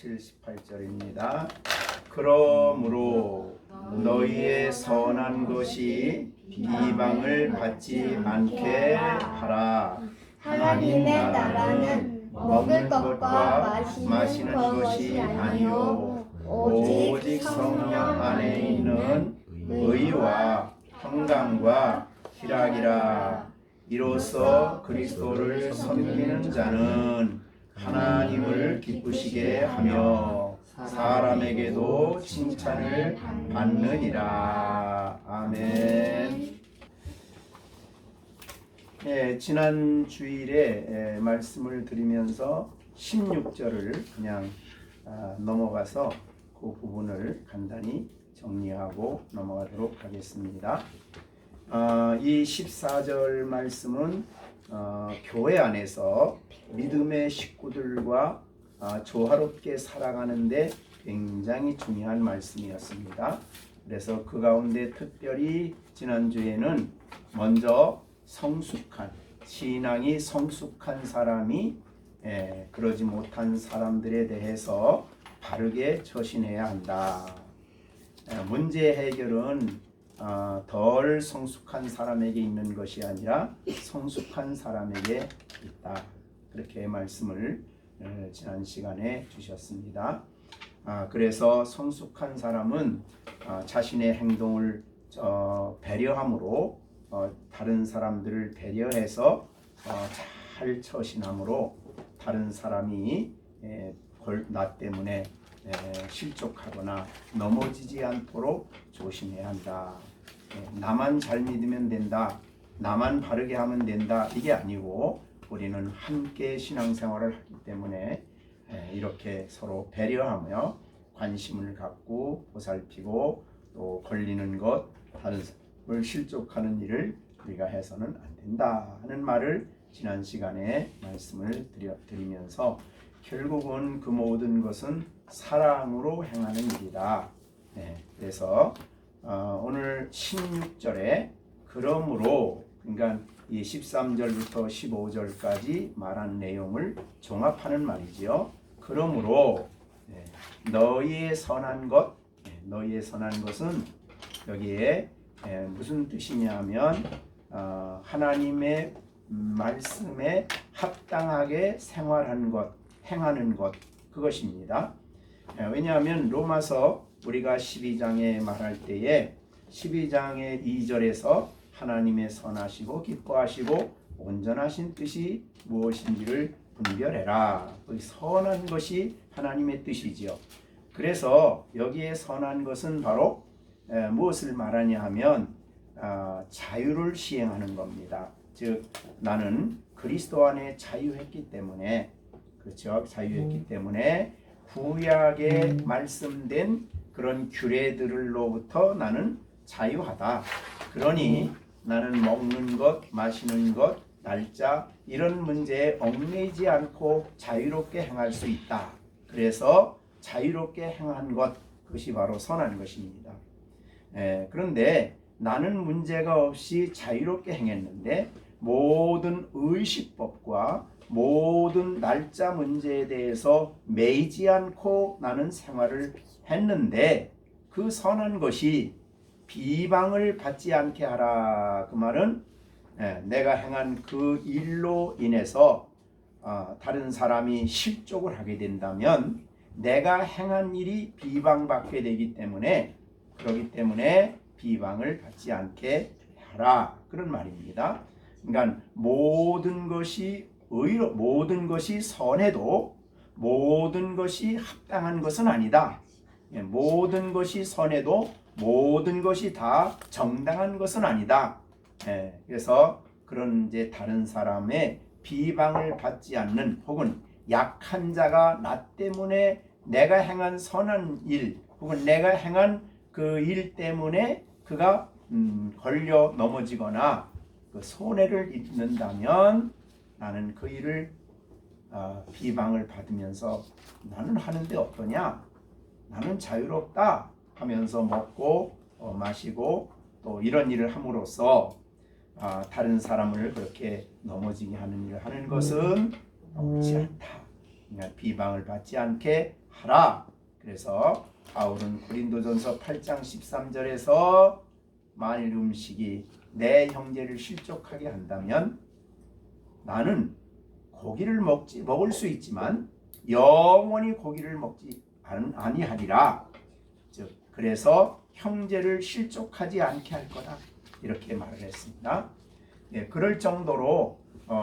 17, 18절입니다. 그러므로 너희의 선한 것이 비방을 받지 않게 하라. 하나님의 나라는 먹을 것과 마시는 것이 아니요 오직 성령 안에 있는 의와 평강과 희락이라. 이로써 그리스도를 섬기는 자는 하나님을 기쁘시게 하며 사람에게도 칭찬을 받느니라. 아멘. 네, 지난 주일에 말씀을 드리면서 16절을 그냥 넘어가서 그 부분을 간단히 정리하고 넘어가도록 하겠습니다. 이 14절 말씀은 교회 안에서 믿음의 식구들과 조화롭게 살아가는데 굉장히 중요한 말씀이었습니다. 그래서 그 가운데 특별히 지난주에는 먼저 성숙한, 신앙이 성숙한 사람이 그러지 못한 사람들에 대해서 바르게 처신해야 한다. 문제 해결은 덜 성숙한 사람에게 있는 것이 아니라 성숙한 사람에게 있다. 그렇게 말씀을 지난 시간에 주셨습니다. 그래서 성숙한 사람은 자신의 행동을 배려함으로 다른 사람들을 배려해서 잘 처신함으로 다른 사람이 나 때문에 실족하거나 넘어지지 않도록 조심해야 한다. 나만 잘 믿으면 된다, 나만 바르게 하면 된다, 이게 아니고 우리는 함께 신앙생활을 하기 때문에 이렇게 서로 배려하며 관심을 갖고 보살피고 또 걸리는 것, 다른 사람을 실족하는 일을 우리가 해서는 안 된다 하는 말을 지난 시간에 말씀을 드리면서 결국은 그 모든 것은 사랑으로 행하는 일이다. 그래서 오늘 16절에 그러므로, 그러니까 이 13절부터 15절까지 말한 내용을 종합하는 말이지요. 그러므로 너희의 선한 것, 너희의 선한 것은 여기에 무슨 뜻이냐 하면 하나님의 말씀에 합당하게 생활하는 것, 행하는 것, 그것입니다. 왜냐하면 로마서 우리가 12장에 말할 때에 12장의 2절에서 하나님의 선하시고 기뻐하시고 온전하신 뜻이 무엇인지를 분별해라. 선한 것이 하나님의 뜻이지요. 그래서 여기에 선한 것은 바로 무엇을 말하냐 하면 자유를 시행하는 겁니다. 즉 나는 그리스도 안에 자유했기 때문에, 그렇죠? 자유했기 때문에 구약에 말씀된 그런 규례들로부터 나는 자유하다. 그러니 나는 먹는 것, 마시는 것, 날짜 이런 문제에 얽매이지 않고 자유롭게 행할 수 있다. 그래서 자유롭게 행한 것, 그것이 바로 선한 것입니다. 그런데 나는 문제가 없이 자유롭게 행했는데 모든 의식법과 모든 날짜 문제에 대해서 매이지 않고 나는 생활을 했는데 그 선한 것이 비방을 받지 않게 하라. 그 말은 내가 행한 그 일로 인해서 다른 사람이 실족을 하게 된다면 내가 행한 일이 비방받게 되기 때문에, 그렇기 때문에 비방을 받지 않게 하라, 그런 말입니다. 그러니까 모든 것이 모든 것이 선해도 모든 것이 합당한 것은 아니다. 모든 것이 선해도 모든 것이 다 정당한 것은 아니다. 그래서 그런 이제 다른 사람의 비방을 받지 않는, 혹은 약한 자가 나 때문에 내가 행한 선한 일, 혹은 내가 행한 그 일 때문에 그가 걸려 넘어지거나 그 손해를 입는다면 나는 그 일을 비방을 받으면서 나는 하는데 어떠냐, 나는 자유롭다 하면서 먹고 마시고 또 이런 일을 함으로써 다른 사람을 그렇게 넘어지게 하는 일을 하는 것은 옳지 않다. 그러니까 비방을 받지 않게 하라. 그래서 바울은 고린도전서 8장 13절에서 만일 음식이 내 형제를 실족하게 한다면 나는 고기를 먹을 수 있지만 영원히 고기를 먹지 아니하리라. 즉 그래서 형제를 실족하지 않게 할 거다. 이렇게 말을 했습니다. 예, 그럴 정도로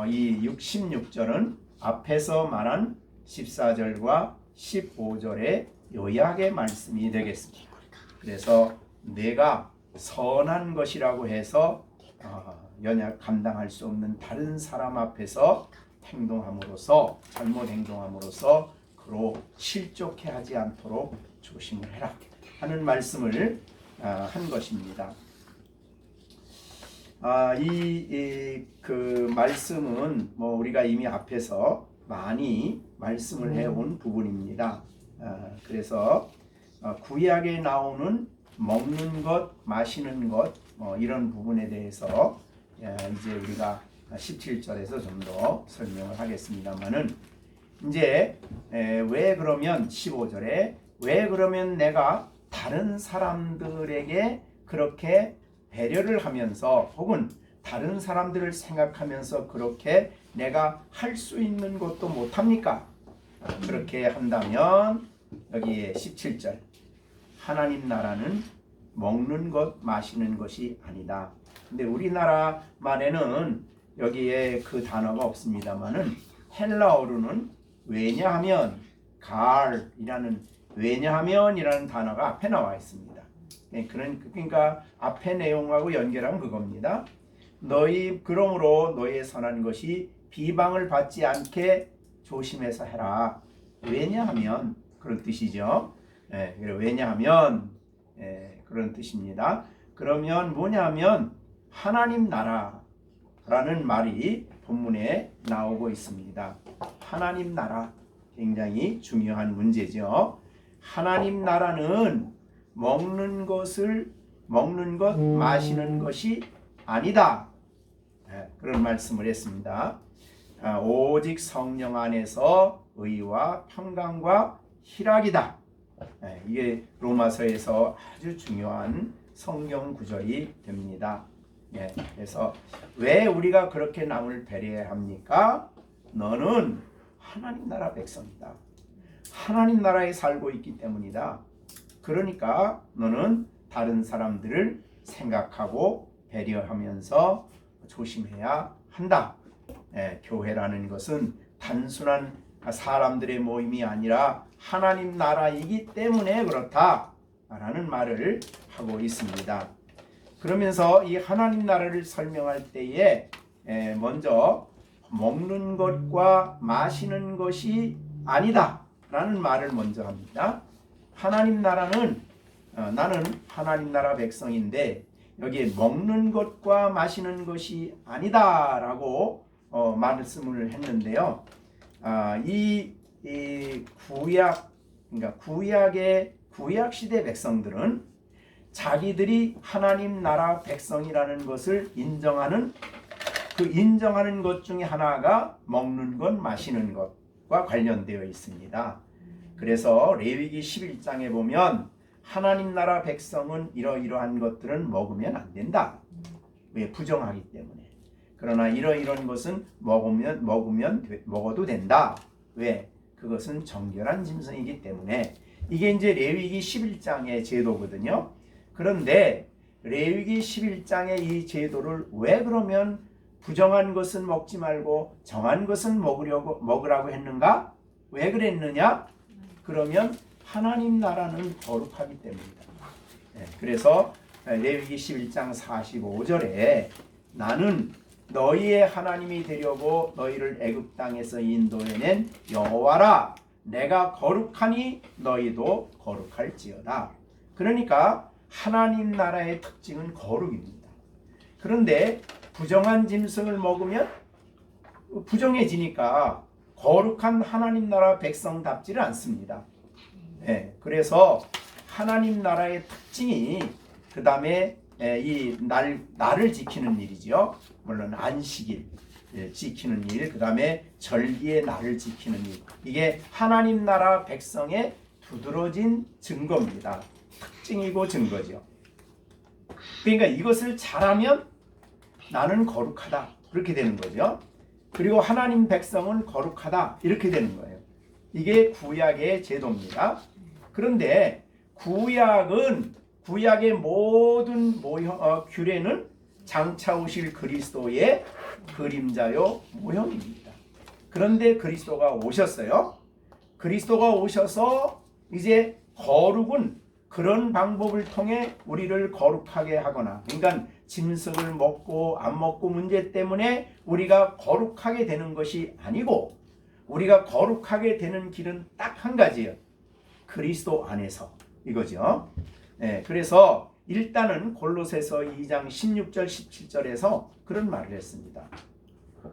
이 16절은 앞에서 말한 14절과 15절의 요약의 말씀이 되겠습니다. 그래서 내가 선한 것이라고 해서 연약 감당할 수 없는 다른 사람 앞에서 행동함으로써 잘못 행동함으로써 그로 실족해 하지 않도록 조심을 해라 하는 말씀을 한 것입니다. 그 말씀은 뭐 우리가 이미 앞에서 많이 말씀을 해온 부분입니다. 그래서 구약에 나오는 먹는 것, 마시는 것 이런 부분에 대해서 이제 우리가 17절에서 좀 더 설명을 하겠습니다만은 이제 왜 그러면 15절에 왜 그러면 내가 다른 사람들에게 그렇게 배려를 하면서 혹은 다른 사람들을 생각하면서 그렇게 내가 할 수 있는 것도 못합니까? 그렇게 한다면 여기에 17절 하나님 나라는 먹는 것 마시는 것이 아니다. 근데 우리나라 말에는 여기에 그 단어가 없습니다만은 헬라어로는 왜냐하면 왜냐하면이라는 단어가 앞에 나와 있습니다. 그러니까 앞에 내용하고 연결하면 그겁니다. 그러므로 너희의 선한 것이 비방을 받지 않게 조심해서 해라. 왜냐하면 그런 뜻이죠. 왜냐하면 그런 뜻입니다. 그러면 뭐냐면 하나님 나라라는 말이 본문에 나오고 있습니다. 하나님 나라 굉장히 중요한 문제죠. 하나님 나라는 먹는 것, 마시는 것이 아니다. 그런 말씀을 했습니다. 오직 성령 안에서 의와 평강과 희락이다. 이게 로마서에서 아주 중요한 성경 구절이 됩니다. 그래서 왜 우리가 그렇게 남을 배려해야 합니까? 너는 하나님 나라 백성이다. 하나님 나라에 살고 있기 때문이다. 그러니까 너는 다른 사람들을 생각하고 배려하면서 조심해야 한다. 교회라는 것은 단순한 사람들의 모임이 아니라 하나님 나라이기 때문에 그렇다라는 말을 하고 있습니다. 그러면서 이 하나님 나라를 설명할 때에 먼저 먹는 것과 마시는 것이 아니다 라는 말을 먼저 합니다. 하나님 나라는 나는 하나님 나라 백성인데 여기에 먹는 것과 마시는 것이 아니다라고 말씀을 했는데요. 이 구약 시대 백성들은 자기들이 하나님 나라 백성이라는 것을 인정하는 것 중에 하나가 먹는 것, 마시는 것과 관련되어 있습니다. 그래서 레위기 11장에 보면 하나님 나라 백성은 이러이러한 것들은 먹으면 안 된다. 왜? 부정하기 때문에. 그러나 이러이러한 것은 먹어도 된다. 왜? 그것은 정결한 짐승이기 때문에. 이게 이제 레위기 11장의 제도거든요. 그런데 레위기 11장의 이 제도를 왜 그러면 부정한 것은 먹지 말고 정한 것은 먹으라고 했는가? 왜 그랬느냐? 그러면 하나님 나라는 거룩하기 때문이다. 그래서 레위기 11장 45절에 나는 너희의 하나님이 되려고 너희를 애굽 땅에서 인도해낸 여호와라. 내가 거룩하니 너희도 거룩할지어다. 그러니까 하나님 나라의 특징은 거룩입니다. 그런데 부정한 짐승을 먹으면 부정해지니까 거룩한 하나님 나라 백성답지를 않습니다. 그래서 하나님 나라의 특징이 그 다음에 이 날을 지키는 일이죠. 물론 안식일 지키는 일, 그 다음에 절기의 날을 지키는 일. 이게 하나님 나라 백성의 두드러진 증거입니다. 특징이고 증거죠. 그러니까 이것을 잘하면 나는 거룩하다 그렇게 되는 거죠. 그리고 하나님 백성은 거룩하다 이렇게 되는 거예요. 이게 구약의 제도입니다. 그런데 구약의 모든 규례는 장차 오실 그리스도의 그림자요 모형입니다. 그런데 그리스도가 오셨어요. 그리스도가 오셔서 이제 거룩은 그런 방법을 통해 우리를 거룩하게 하거나, 그러니까 짐승을 먹고 안 먹고 문제 때문에 우리가 거룩하게 되는 것이 아니고, 우리가 거룩하게 되는 길은 딱 한 가지예요. 그리스도 안에서 이거죠. 네, 그래서 일단은 골로새서 2장 16절 17절에서 그런 말을 했습니다.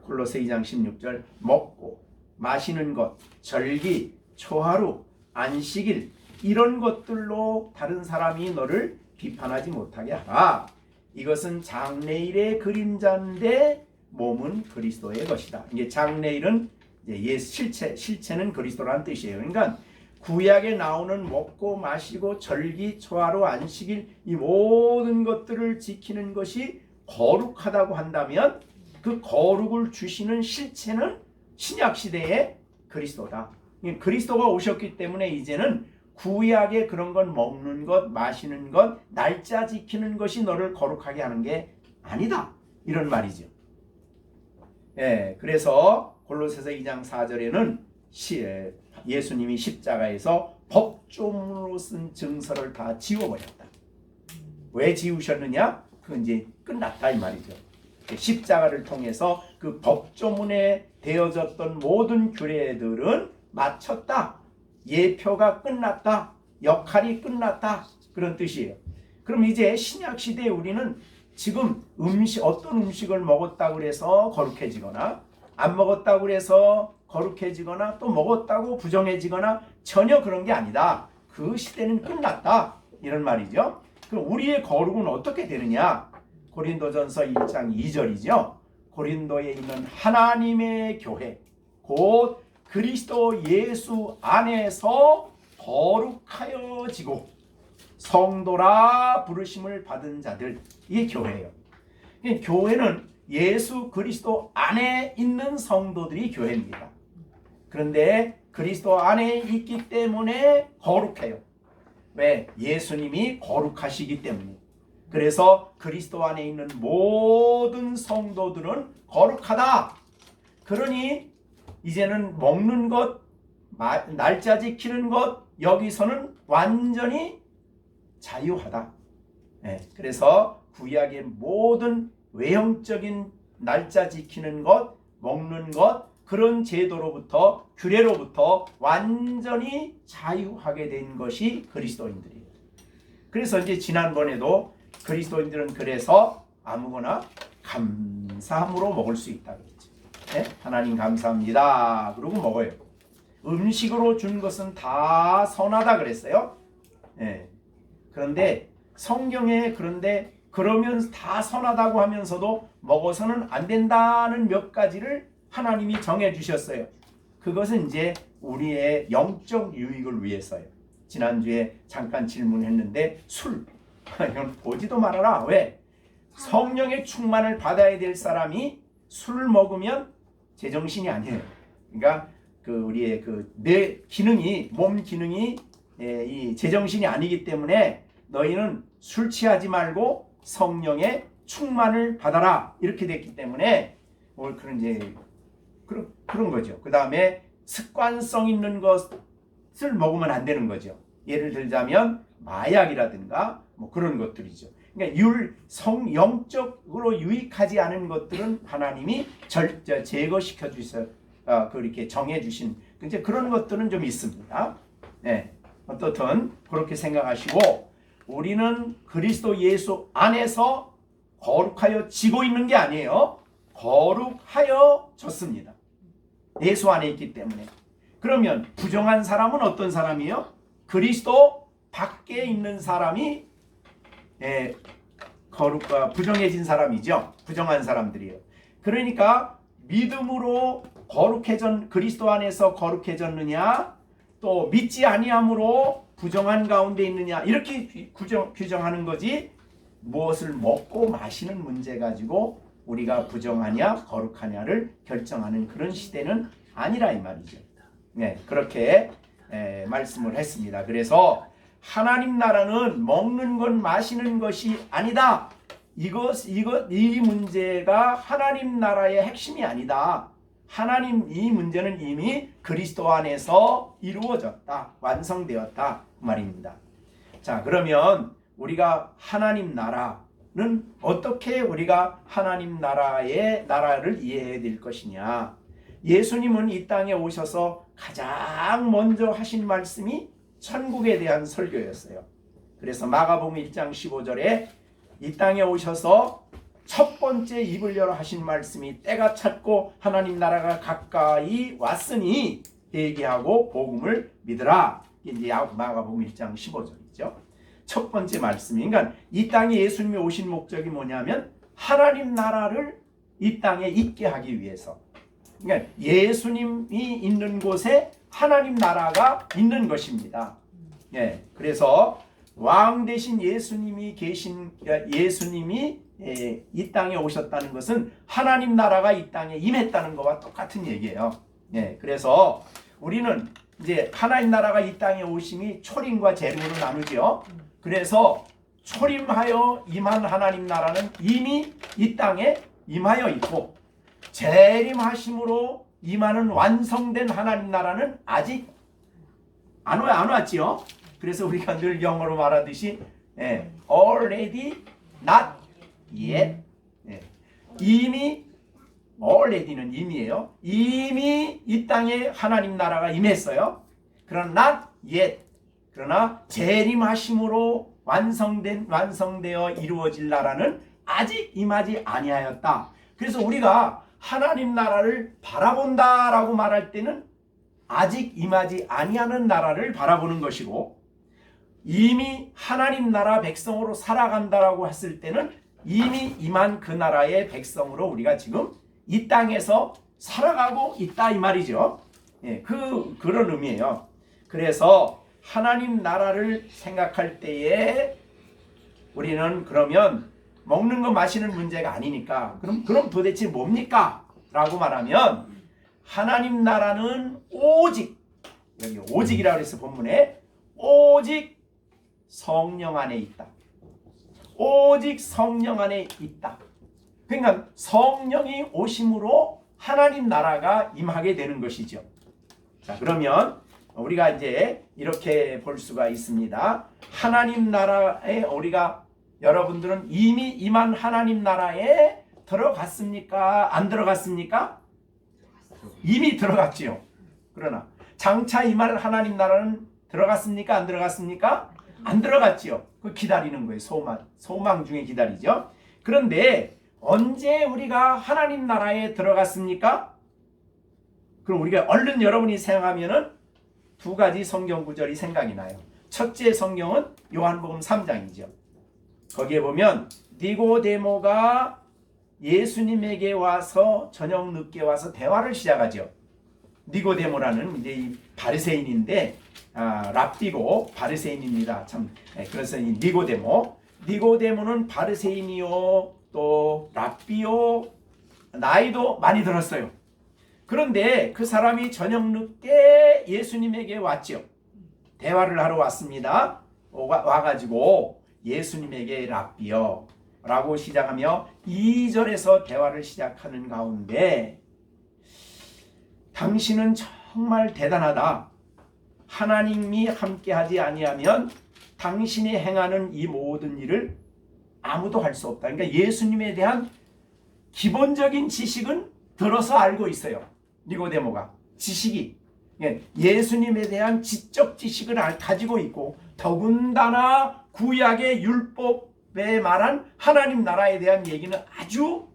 골로새 2장 16절 먹고 마시는 것, 절기, 초하루, 안식일 이런 것들로 다른 사람이 너를 비판하지 못하게 하라. 이것은 장래일의 그림자인데 몸은 그리스도의 것이다. 이게 장래일은 예수 실체는 그리스도라는 뜻이에요. 그러니까 구약에 나오는 먹고 마시고 절기, 초하루, 안식일 이 모든 것들을 지키는 것이 거룩하다고 한다면 그 거룩을 주시는 실체는 신약 시대의 그리스도다. 그리스도가 오셨기 때문에 이제는 구약의 그런 건 먹는 것, 마시는 것, 날짜 지키는 것이 너를 거룩하게 하는 게 아니다. 이런 말이죠. 예, 그래서 골로새서 2장 4절에는 예수님이 십자가에서 법조문으로 쓴 증서를 다 지워버렸다. 왜 지우셨느냐? 그건 이제 끝났다 이 말이죠. 십자가를 통해서 그 법조문에 되어졌던 모든 규례들은 마쳤다. 예표가 끝났다. 역할이 끝났다. 그런 뜻이에요. 그럼 이제 신약 시대에 우리는 지금 어떤 음식을 먹었다고 해서 거룩해지거나 안 먹었다고 해서 거룩해지거나 또 먹었다고 부정해지거나 전혀 그런 게 아니다. 그 시대는 끝났다. 이런 말이죠. 그럼 우리의 거룩은 어떻게 되느냐? 고린도전서 1장 2절이죠. 고린도에 있는 하나님의 교회, 곧 그리스도 예수 안에서 거룩하여지고 성도라 부르심을 받은 자들, 이게 교회예요. 교회는 예수 그리스도 안에 있는 성도들이 교회입니다. 그런데 그리스도 안에 있기 때문에 거룩해요. 왜? 예수님이 거룩하시기 때문에. 그래서 그리스도 안에 있는 모든 성도들은 거룩하다. 그러니 이제는 먹는 것, 날짜 지키는 것, 여기서는 완전히 자유하다. 네, 그래서 구약의 모든 외형적인 날짜 지키는 것, 먹는 것, 그런 제도로부터, 규례로부터 완전히 자유하게 된 것이 그리스도인들이에요. 그래서 이제 지난번에도 그리스도인들은 그래서 아무거나 감사함으로 먹을 수 있다 그랬죠. 네? 하나님 감사합니다. 그러고 먹어요. 음식으로 준 것은 다 선하다 그랬어요. 네. 그런데 성경에 그러면 다 선하다고 하면서도 먹어서는 안 된다는 몇 가지를 하나님이 정해 주셨어요. 그것은 이제 우리의 영적 유익을 위해서요. 지난주에 잠깐 질문했는데 술 이건 보지도 말아라. 왜? 성령의 충만을 받아야 될 사람이 술을 먹으면 제정신이 아니에요. 그러니까 우리의 뇌 기능이, 몸 기능이 이 제정신이 아니기 때문에 너희는 술 취하지 말고 성령의 충만을 받아라. 이렇게 됐기 때문에 그런 이제 그런 거죠. 그 다음에 습관성 있는 것을 먹으면 안 되는 거죠. 예를 들자면 마약이라든가 뭐 그런 것들이죠. 그러니까 영적으로 유익하지 않은 것들은 하나님이 제거시켜 주셔서 그렇게 정해 주신 이제 그런 것들은 좀 있습니다. 네. 어떻든 그렇게 생각하시고 우리는 그리스도 예수 안에서 거룩하여 지고 있는 게 아니에요. 거룩하여 졌습니다. 예수 안에 있기 때문에. 그러면 부정한 사람은 어떤 사람이에요? 그리스도 밖에 있는 사람이 거룩과 부정해진 사람이죠. 부정한 사람들이에요. 그러니까 믿음으로 그리스도 안에서 거룩해졌느냐, 또 믿지 아니함으로 부정한 가운데 있느냐 이렇게 규정하는 거지 무엇을 먹고 마시는 문제 가지고 우리가 부정하냐 거룩하냐를 결정하는 그런 시대는 아니라 이 말이죠. 네, 그렇게 말씀을 했습니다. 그래서 하나님 나라는 먹는 것 마시는 것이 아니다. 이 문제가 하나님 나라의 핵심이 아니다. 하나님 이 문제는 이미 그리스도 안에서 이루어졌다. 완성되었다. 그 말입니다. 자, 그러면 우리가 하나님 나라는 어떻게 우리가 하나님 나라를 이해해야 될 것이냐. 예수님은 이 땅에 오셔서 가장 먼저 하신 말씀이 천국에 대한 설교였어요. 그래서 마가복음 1장 15절에 이 땅에 오셔서 첫 번째 입을 열어 하신 말씀이 때가 찼고 하나님 나라가 가까이 왔으니 얘기하고 복음을 믿으라. 이제 마가복음 1장 15절이죠. 첫 번째 말씀이, 그러니까 이 땅에 예수님이 오신 목적이 뭐냐면 하나님 나라를 이 땅에 있게 하기 위해서. 그러니까 예수님이 있는 곳에 하나님 나라가 있는 것입니다. 예, 그래서 왕 대신 예수님이 이 땅에 오셨다는 것은 하나님 나라가 이 땅에 임했다는 것과 똑같은 얘기예요. 예, 그래서 우리는 이제 하나님 나라가 이 땅에 오심이 초림과 재림으로 나누죠. 그래서 초림하여 임한 하나님 나라는 이미 이 땅에 임하여 있고 재림하심으로 임하는 완성된 하나님 나라는 아직 안 왔지요. 그래서 우리가 늘 영어로 말하듯이 already not yet. 이미 already는 이미예요. 이미 이 땅에 하나님 나라가 임했어요. 그러나 not yet. 그러나 재림하심으로 완성되어 이루어질 나라는 아직 임하지 아니하였다. 그래서 우리가 하나님 나라를 바라본다라고 말할 때는 아직 임하지 아니하는 나라를 바라보는 것이고, 이미 하나님 나라 백성으로 살아간다라고 했을 때는 이미 임한 그 나라의 백성으로 우리가 지금 이 땅에서 살아가고 있다 이 말이죠. 예, 그런 의미예요. 그래서 하나님 나라를 생각할 때에 우리는 그러면 먹는 거 마시는 문제가 아니니까 그럼 도대체 뭡니까? 라고 말하면 하나님 나라는 오직, 여기 오직이라고 해서 본문에 오직 성령 안에 있다. 오직 성령 안에 있다. 그러니까 성령이 오심으로 하나님 나라가 임하게 되는 것이죠. 자, 그러면 우리가 이제 이렇게 볼 수가 있습니다. 하나님 나라에 여러분들은 이미 임한 하나님 나라에 들어갔습니까? 안 들어갔습니까? 이미 들어갔지요. 그러나 장차 임할 하나님 나라는 들어갔습니까? 안 들어갔습니까? 안 들어갔지요. 그 기다리는 거예요. 소망 중에 기다리죠. 그런데 언제 우리가 하나님 나라에 들어갔습니까? 그럼 우리가 얼른 여러분이 생각하면은 두 가지 성경 구절이 생각이 나요. 첫째 성경은 요한복음 3장이죠. 거기에 보면 니고데모가 예수님에게 와서 저녁 늦게 와서 대화를 시작하죠. 니고데모라는 이제 이 바리새인인데 랍비고 바리새인입니다. 참 그래서 이 니고데모는 바리새인이요 또 랍비요 나이도 많이 들었어요. 그런데 그 사람이 저녁 늦게 예수님에게 왔죠. 대화를 하러 왔습니다. 와가지고 예수님에게 랍비요 라고 시작하며 2절에서 대화를 시작하는 가운데 당신은 정말 대단하다. 하나님이 함께하지 아니하면 당신이 행하는 이 모든 일을 아무도 할 수 없다. 그러니까 예수님에 대한 기본적인 지식은 들어서 알고 있어요. 니고데모가 지식이 예수님에 대한 지적 지식을 가지고 있고 더군다나 구약의 율법에 말한 하나님 나라에 대한 얘기는 아주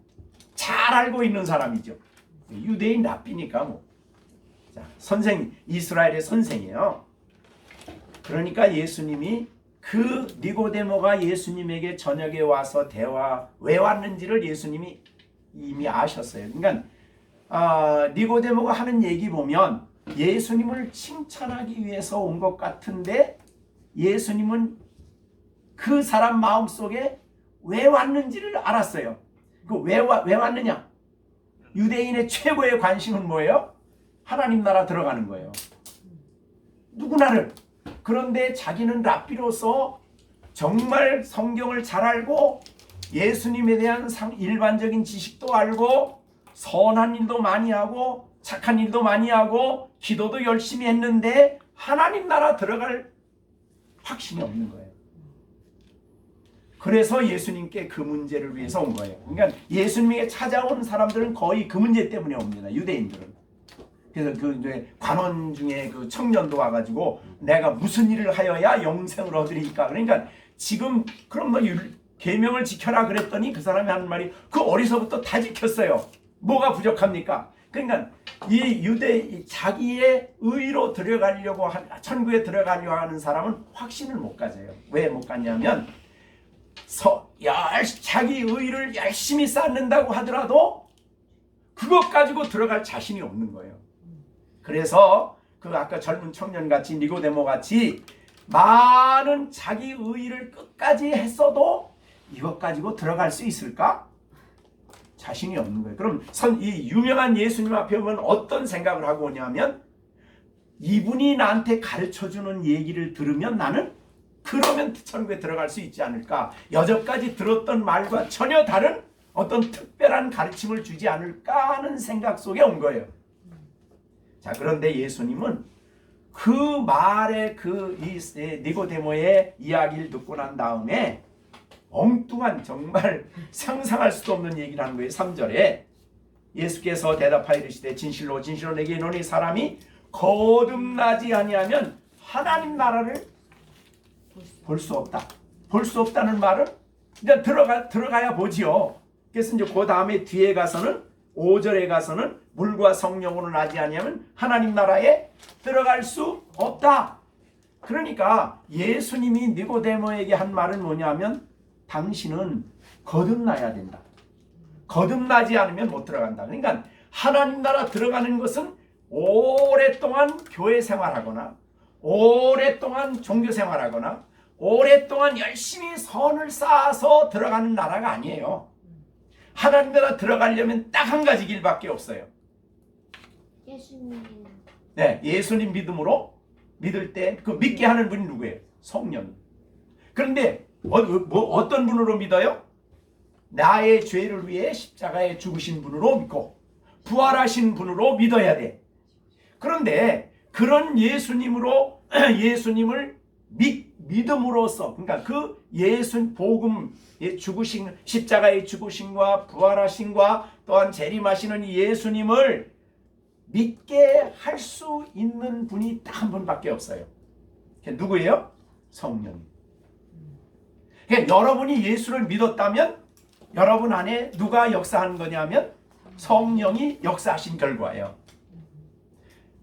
잘 알고 있는 사람이죠. 유대인 랍비니까 뭐. 자, 이스라엘의 선생이에요. 그러니까 예수님이 그 니고데모가 예수님에게 저녁에 와서 왜 왔는지를 예수님이 이미 아셨어요. 그러니까 니고데모가 하는 얘기 보면 예수님을 칭찬하기 위해서 온 것 같은데 예수님은 그 사람 마음속에 왜 왔는지를 알았어요. 왜 왔느냐? 유대인의 최고의 관심은 뭐예요? 하나님 나라 들어가는 거예요. 누구나를. 그런데 자기는 랍비로서 정말 성경을 잘 알고 예수님에 대한 일반적인 지식도 알고 선한 일도 많이 하고 착한 일도 많이 하고 기도도 열심히 했는데 하나님 나라 들어갈 확신이 없는 거예요. 그래서 예수님께 그 문제를 위해서 온 거예요. 그러니까 예수님에게 찾아온 사람들은 거의 그 문제 때문에 옵니다. 유대인들은. 그래서 그 이제 관원 중에 그 청년도 와가지고 내가 무슨 일을 하여야 영생을 얻으리까. 그러니까 지금 그럼 너 계명을 지켜라 그랬더니 그 사람이 하는 말이 그 어리서부터 다 지켰어요. 뭐가 부족합니까? 그러니까 이 자기의 의로 들어가려고 천국에 들어가려고 하는 사람은 확신을 못 가져요. 왜 못 갖냐면 자기 의를 열심히 쌓는다고 하더라도 그것 가지고 들어갈 자신이 없는 거예요. 그래서 그 아까 젊은 청년같이 니고데모같이 많은 자기 의를 끝까지 했어도 이것 가지고 들어갈 수 있을까? 자신이 없는 거예요. 그럼 이 유명한 예수님 앞에 오면 어떤 생각을 하고 오냐면 이분이 나한테 가르쳐주는 얘기를 들으면 나는 그러면 천국에 들어갈 수 있지 않을까? 여태까지 들었던 말과 전혀 다른 어떤 특별한 가르침을 주지 않을까 하는 생각 속에 온 거예요. 자, 그런데 예수님은 그 말의 니고데모의 이야기를 듣고 난 다음에 엉뚱한 정말 상상할 수도 없는 얘기를 하는 거예요. 3절에 예수께서 대답하여 이르시되 진실로 진실로 내게 이르노니 사람이 거듭나지 아니하면 하나님 나라를 볼 수 없다. 볼 수 없다는 말은 이제 들어가야 보지요. 그래서 이제 그 다음에 뒤에 가서는 5절에 가서는 물과 성령으로 나지 아니하면 하나님 나라에 들어갈 수 없다. 그러니까 예수님이 니고데모에게 한 말은 뭐냐면 당신은 거듭나야 된다. 거듭나지 않으면 못 들어간다. 그러니까 하나님 나라 들어가는 것은 오랫동안 교회 생활하거나 오랫동안 종교 생활하거나 오랫동안 열심히 선을 쌓아서 들어가는 나라가 아니에요. 하나님 나라 들어가려면 딱 한 가지 길밖에 없어요. 예수님. 네, 예수님 믿음으로 믿을 때 그 믿게 하는 분이 누구예요? 성령. 그런데 어떤 분으로 믿어요? 나의 죄를 위해 십자가에 죽으신 분으로 믿고 부활하신 분으로 믿어야 돼. 그런데 그런 예수님을 믿음으로써, 그러니까 그 복음, 죽으신 십자가의 죽으심과 부활하심과 또한 재림하시는 예수님을 믿게 할 수 있는 분이 딱 한 분밖에 없어요. 누구예요? 성령. 그러니까 여러분이 예수를 믿었다면 여러분 안에 누가 역사하는 거냐면 성령이 역사하신 결과예요.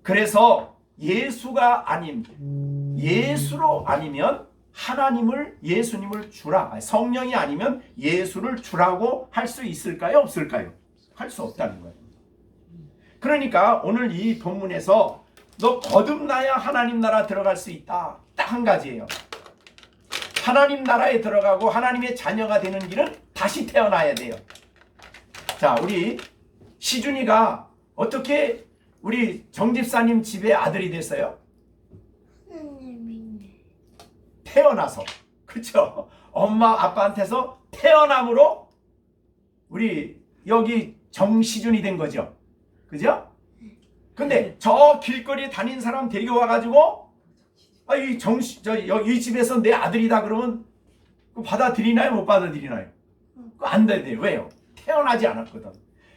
그래서 예수로 아니면 예수님을 주라. 성령이 아니면 예수를 주라고 할 수 있을까요? 없을까요? 할 수 없다는 거예요. 그러니까 오늘 이 본문에서 너 거듭나야 하나님 나라 들어갈 수 있다. 딱 한 가지예요. 하나님 나라에 들어가고 하나님의 자녀가 되는 길은 다시 태어나야 돼요. 자, 우리 시준이가 어떻게 우리 정집사님 집의 아들이 됐어요? 태어나서. 그렇죠? 엄마 아빠한테서 태어남으로 우리 여기 정시준이 된 거죠. 그죠? 근데 저 길거리에 다닌 사람 데려와가지고 이 집에서 내 아들이다 그러면 받아들이나요? 못 받아들이나요? 안 돼요. 왜요? 태어나지 않았거든.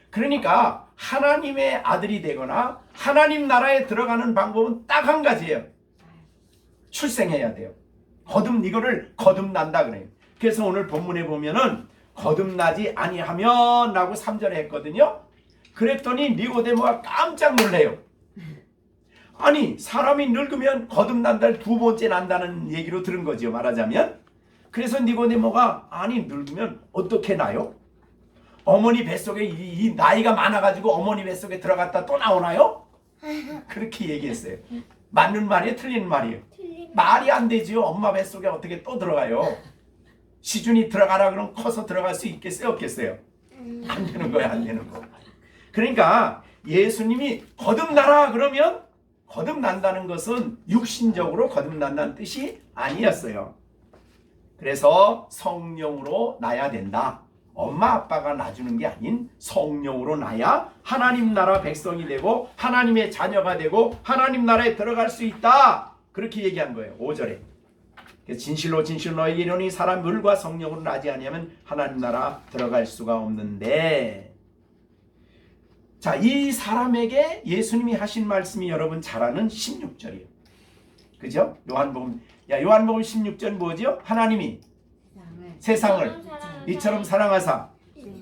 그러니까 하나님의 아들이 되거나 하나님 나라에 들어가는 방법은 딱 한 가지예요. 출생해야 돼요. 이거를 거듭난다 그래요. 그래서 오늘 본문에 보면은 거듭나지 아니하면 라고 3절에 했거든요. 그랬더니 니고데모가 깜짝 놀래요. 아니, 사람이 늙으면 거듭난다, 두 번째 난다는 얘기로 들은 거죠, 말하자면. 그래서 니고데모가 아니, 늙으면 어떻게 나요? 어머니 뱃속에 이 나이가 많아가지고 어머니 뱃속에 들어갔다 또 나오나요? 그렇게 얘기했어요. 맞는 말이에요, 틀린 말이에요? 틀린 말이 안 되지요. 엄마 뱃속에 어떻게 또 들어가요? 시준이 들어가라 그러면 커서 들어갈 수 있겠어요, 없겠어요? 안 되는 거야, 안 되는 거. 그러니까 예수님이 거듭나라 그러면 거듭난다는 것은 육신적으로 거듭난다는 뜻이 아니었어요. 그래서 성령으로 나야 된다. 엄마 아빠가 낳아주는 게 아닌 성령으로 나야 하나님 나라 백성이 되고 하나님의 자녀가 되고 하나님 나라에 들어갈 수 있다. 그렇게 얘기한 거예요. 5절에. 진실로 진실로 너희에게 이르노니 사람 물과 성령으로 나지 아니하면 하나님 나라 들어갈 수가 없는데. 자, 이 사람에게 예수님이 하신 말씀이 여러분 잘 아는 16절이에요. 그죠? 요한복음 16절 뭐죠? 하나님이 세상을 이처럼 사랑하사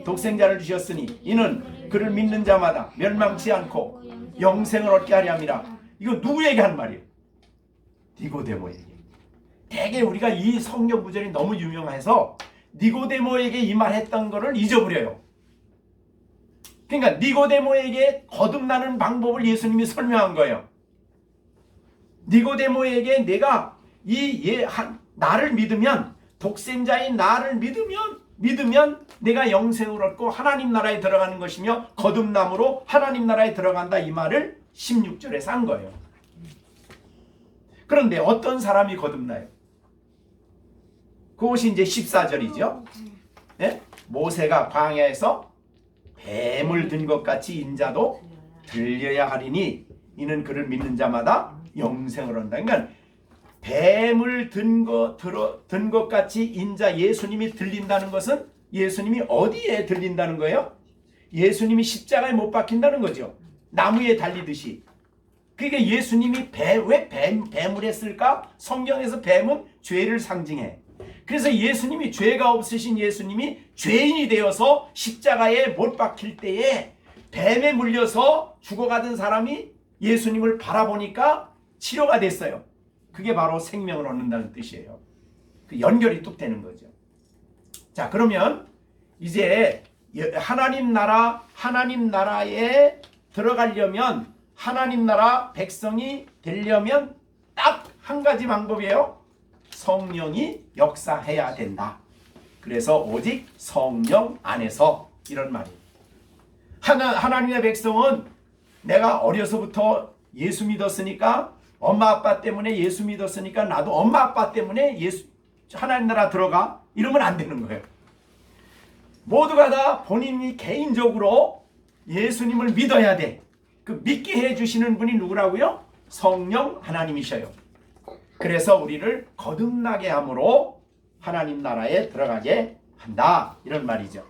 독생자를 주셨으니 이는 그를 믿는 자마다 멸망치 않고 영생을 얻게 하려 함이라. 이거 누구에게 한 말이에요? 니고데모에게. 되게 우리가 이 성경 구절이 너무 유명해서 니고데모에게 이 말했던 거를 잊어버려요. 그러니까 니고데모에게 거듭나는 방법을 예수님이 설명한 거예요. 니고데모에게 내가 나를 믿으면, 독생자인 나를 믿으면 내가 영생을 얻고 하나님 나라에 들어가는 것이며 거듭남으로 하나님 나라에 들어간다, 이 말을 16절에서 한 거예요. 그런데 어떤 사람이 거듭나요? 그것이 이제 14절이죠. 네? 모세가 광야에서 뱀을 든 것 같이 인자도 들려야 하리니 이는 그를 믿는 자마다 영생을 얻는다. 그러니까 뱀을 든 것 같이 인자 예수님이 들린다는 것은 예수님이 어디에 들린다는 거예요? 예수님이 십자가에 못 박힌다는 거죠. 나무에 달리듯이. 그게 예수님이 왜 뱀을 했을까? 성경에서 뱀은 죄를 상징해. 그래서 예수님이 죄가 없으신 예수님이 죄인이 되어서 십자가에 못 박힐 때에 뱀에 물려서 죽어가던 사람이 예수님을 바라보니까 치료가 됐어요. 그게 바로 생명을 얻는다는 뜻이에요. 그 연결이 뚝 되는 거죠. 자, 그러면 이제 하나님 나라에 들어가려면, 하나님 나라 백성이 되려면 딱 한 가지 방법이에요. 성령이 역사해야 된다. 그래서 오직 성령 안에서, 이런 말이에요. 하나님의 백성은 내가 어려서부터 예수 믿었으니까, 엄마 아빠 때문에 예수 믿었으니까 나도 엄마 아빠 때문에 하나님 나라 들어가, 이러면 안 되는 거예요. 모두가 다 본인이 개인적으로 예수님을 믿어야 돼. 그 믿게 해주시는 분이 누구라고요? 성령 하나님이셔요. 그래서 우리를 거듭나게 함으로 하나님 나라에 들어가게 한다, 이런 말이죠.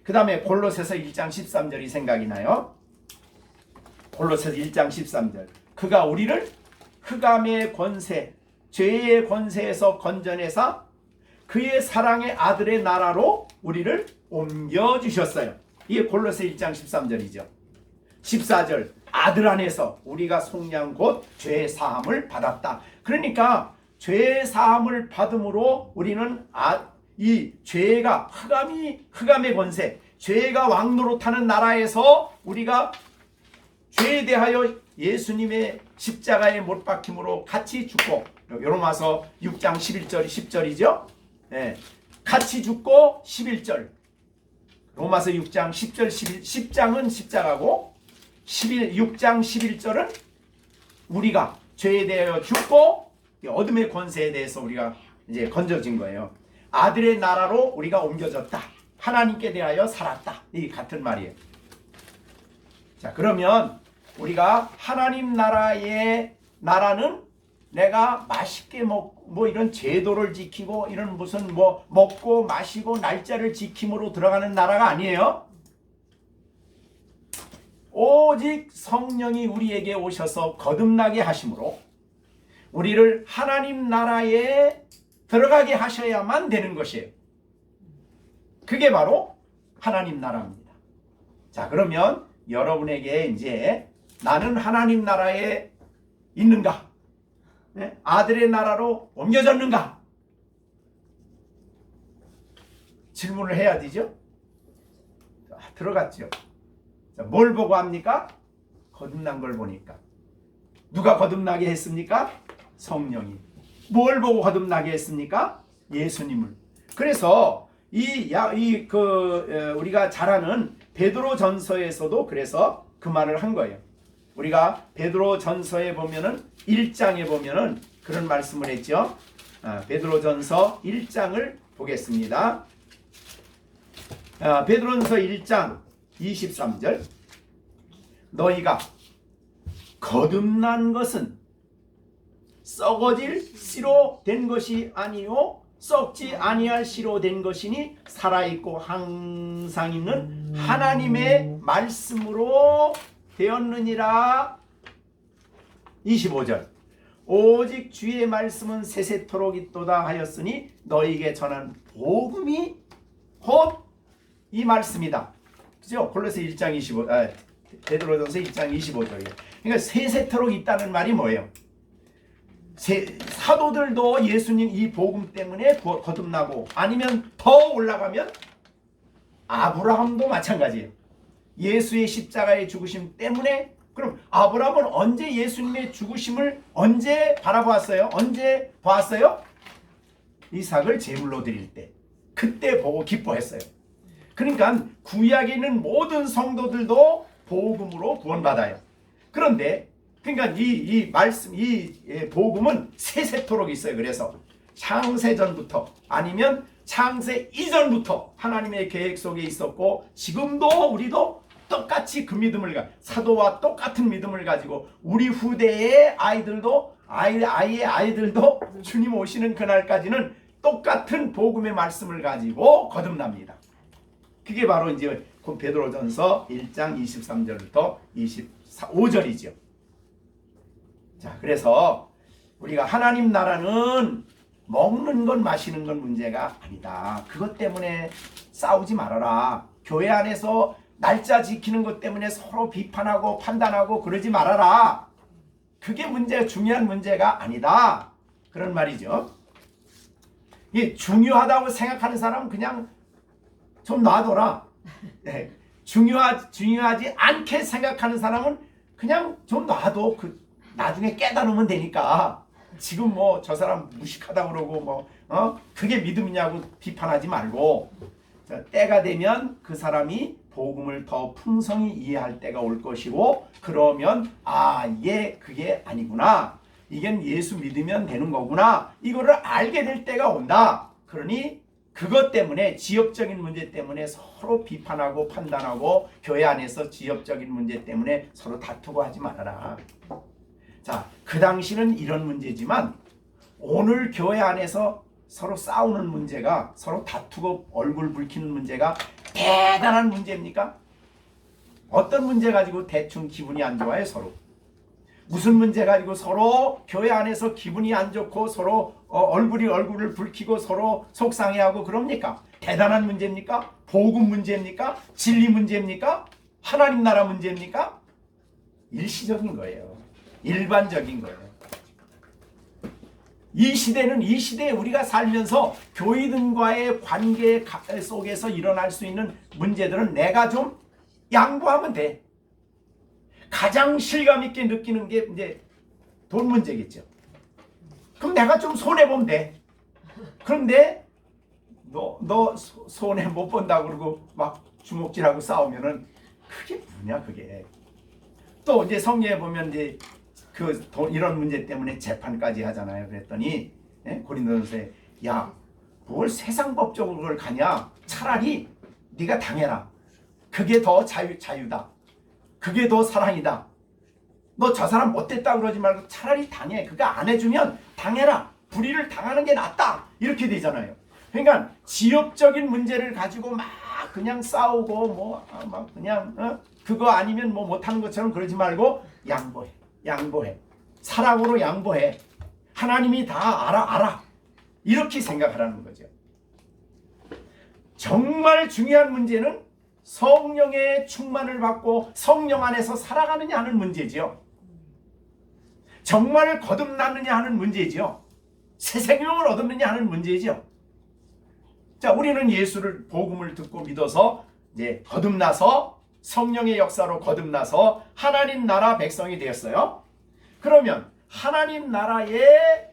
그 다음에 골로새서 1장 13절이 생각이 나요. 골로새서 1장 13절. 그가 우리를 흑암의 권세, 죄의 권세에서 건져내사 그의 사랑의 아들의 나라로 우리를 옮겨주셨어요. 이게 골로새 1장 13절이죠. 14절. 아들 안에서 우리가 속량 곧 죄 사함을 받았다. 그러니까 죄 사함을 받음으로 우리는 이 죄가 흑암의 권세, 죄가 왕노릇하는 나라에서 우리가 죄에 대하여 예수님의 십자가에 못 박힘으로 같이 죽고, 로마서 6장 11절 10절이죠. 네. 같이 죽고 11절. 로마서 6장 10절 10장은 십자가고 6장 11절은 우리가 죄에 대하여 죽고 어둠의 권세에 대해서 우리가 이제 건져진 거예요. 아들의 나라로 우리가 옮겨졌다. 하나님께 대하여 살았다. 이 같은 말이에요. 자, 그러면 우리가 하나님 나라는 내가 맛있게 먹고 이런 제도를 지키고 이런 무슨 먹고 마시고 날짜를 지킴으로 들어가는 나라가 아니에요. 오직 성령이 우리에게 오셔서 거듭나게 하심으로 우리를 하나님 나라에 들어가게 하셔야만 되는 것이에요. 그게 바로 하나님 나라입니다. 자, 그러면 여러분에게 이제 나는 하나님 나라에 있는가? 네? 아들의 나라로 옮겨졌는가? 질문을 해야 되죠? 들어갔죠. 자, 뭘 보고 합니까? 거듭난 걸 보니까 누가 거듭나게 했습니까? 성령이. 뭘 보고 거듭나게 했습니까? 예수님을. 그래서 우리가 잘 아는 베드로전서에서도 그래서 그 말을 한 거예요. 우리가 베드로전서에 보면은 1장에 보면은 그런 말씀을 했죠. 베드로전서 1장을 보겠습니다. 베드로전서 1장 23절. 너희가 거듭난 것은 썩어질 씨로 된 것이 아니요 썩지 아니할 씨로 된 것이니 살아있고 항상 있는 하나님의 말씀으로 되었느니라. 25절. 오직 주의 말씀은 세세토록 있도다 하였으니 너희에게 전한 복음이 곧 이 말씀이다. 그죠? 골로새 1장 25, 베드로전서 1장 25절이에요. 그러니까 세세토록 있다는 말이 뭐예요? 사도들도 예수님 이 복음 때문에 거듭나고, 아니면 더 올라가면 아브라함도 마찬가지예요. 예수의 십자가의 죽으심 때문에. 그럼 아브라함은 언제 예수님의 죽으심을 언제 바라보았어요? 언제 보았어요? 이삭을 제물로 드릴 때, 그때 보고 기뻐했어요. 그러니까 구약에 있는 모든 성도들도 복음으로 구원받아요. 그런데 그러니까 이 말씀, 이 복음은 세세토록 있어요. 그래서 창세전부터 아니면 창세 이전부터 하나님의 계획 속에 있었고, 지금도 우리도 똑같이 그 믿음을 사도와 똑같은 믿음을 가지고 우리 후대의 아이들도 아이의 아이들도 주님 오시는 그날까지는 똑같은 복음의 말씀을 가지고 거듭납니다. 그게 바로 이제 베드로전서 1장 23절부터 25절이죠. 자, 그래서 우리가 하나님 나라는 먹는 것 마시는 건 문제가 아니다. 그것 때문에 싸우지 말아라. 교회 안에서 날짜 지키는 것 때문에 서로 비판하고 판단하고 그러지 말아라. 그게 중요한 문제가 아니다. 그런 말이죠. 이 중요하다고 생각하는 사람은 그냥 좀 놔둬라. 네. 중요하지 않게 생각하는 사람은 그냥 좀 놔둬. 나중에 깨달으면 되니까. 지금 뭐 저 사람 무식하다 그러고 그게 믿음이냐고 비판하지 말고, 때가 되면 그 사람이 복음을 더 풍성히 이해할 때가 올 것이고, 그러면 그게 아니구나, 이게 예수 믿으면 되는 거구나, 이거를 알게 될 때가 온다. 그러니 그것 때문에, 지역적인 문제 때문에 서로 비판하고 판단하고, 교회 안에서 지역적인 문제 때문에 서로 다투고 하지 말아라. 자, 그 당시는 이런 문제지만 오늘 교회 안에서 서로 싸우는 문제가, 서로 다투고 얼굴 붉히는 문제가 대단한 문제입니까? 어떤 문제 가지고 대충 기분이 안 좋아요? 서로 무슨 문제 가지고 서로 교회 안에서 기분이 안 좋고 서로 얼굴을 붉히고 서로 속상해하고 그럽니까? 대단한 문제입니까? 복음 문제입니까? 진리 문제입니까? 하나님 나라 문제입니까? 일시적인 거예요. 일반적인 거예요. 이 시대에 우리가 살면서 교인들과의 관계 속에서 일어날 수 있는 문제들은 내가 좀 양보하면 돼. 가장 실감 있게 느끼는 게 이제 돈 문제겠죠. 그럼 내가 좀 손해보면 돼. 그런데 너 손해 못 본다고 그러고 막 주먹질하고 싸우면은 그게 뭐냐, 그게. 또 이제 성경에 보면 이제 이런 문제 때문에 재판까지 하잖아요. 그랬더니 고린도전서에 뭘 세상 법적으로 그걸 가냐, 차라리 네가 당해라. 그게 더 자유다. 그게 더 사랑이다. 너 저 사람 못됐다 그러지 말고 차라리 당해. 그거 안 해주면 당해라. 불의를 당하는 게 낫다. 이렇게 되잖아요. 그러니까 지역적인 문제를 가지고 막 그냥 싸우고 막 그냥 그거 아니면 못하는 것처럼 그러지 말고 양보해. 사랑으로 양보해. 하나님이 다 알아. 이렇게 생각하라는 거죠. 정말 중요한 문제는 성령의 충만을 받고 성령 안에서 살아가느냐 하는 문제죠. 정말 거듭났느냐 하는 문제죠. 새 생명을 얻었느냐 하는 문제죠. 자, 우리는 예수를 복음을 듣고 믿어서 이제 거듭나서 성령의 역사로 거듭나서 하나님 나라 백성이 되었어요. 그러면 하나님 나라의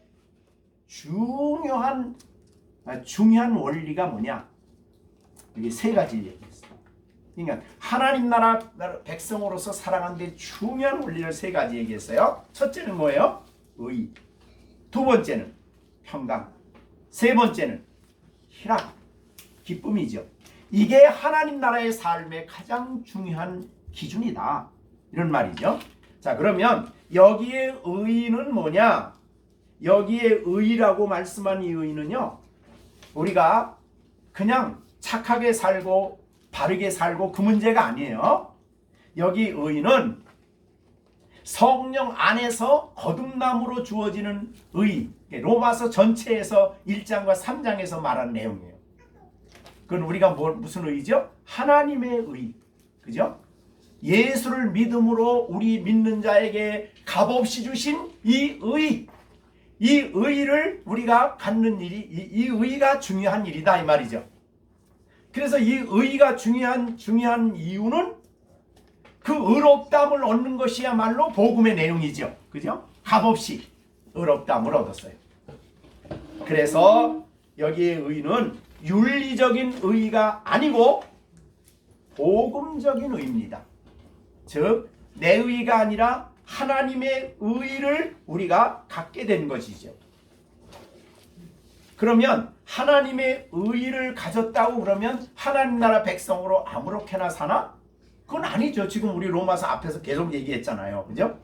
중요한 원리가 뭐냐? 이게 세 가지 얘기했어요. 그러니까 하나님 나라 백성으로서 살아가는데 중요한 원리를 세 가지 얘기했어요. 첫째는 뭐예요? 의. 두 번째는 평강. 세 번째는 희락, 기쁨이죠. 이게 하나님 나라의 삶의 가장 중요한 기준이다. 이런 말이죠. 자, 그러면 여기에 의는 뭐냐? 여기에 의라고 말씀한 이 의는요, 우리가 그냥 착하게 살고 바르게 살고 그 문제가 아니에요. 여기 의는 성령 안에서 거듭남으로 주어지는 의. 로마서 전체에서 1장과 3장에서 말한 내용이에요. 그건 우리가 무슨 의죠? 하나님의 의. 그죠? 예수를 믿음으로 우리 믿는 자에게 값없이 주신 이 의. 이 의를 우리가 갖는 일이, 이 의가 중요한 일이다 이 말이죠. 그래서 이 의가 중요한 이유는 그 의롭다함을 얻는 것이야말로 복음의 내용이죠. 그죠? 값없이 의롭다함을 얻었어요. 그래서 여기에 의는 윤리적인 의가 아니고 복음적인 의입니다. 즉, 내 의가 아니라 하나님의 의를 우리가 갖게 된 것이죠. 그러면 하나님의 의를 가졌다고 그러면 하나님 나라 백성으로 아무렇게나 사나? 그건 아니죠. 지금 우리 로마서 앞에서 계속 얘기했잖아요. 그죠?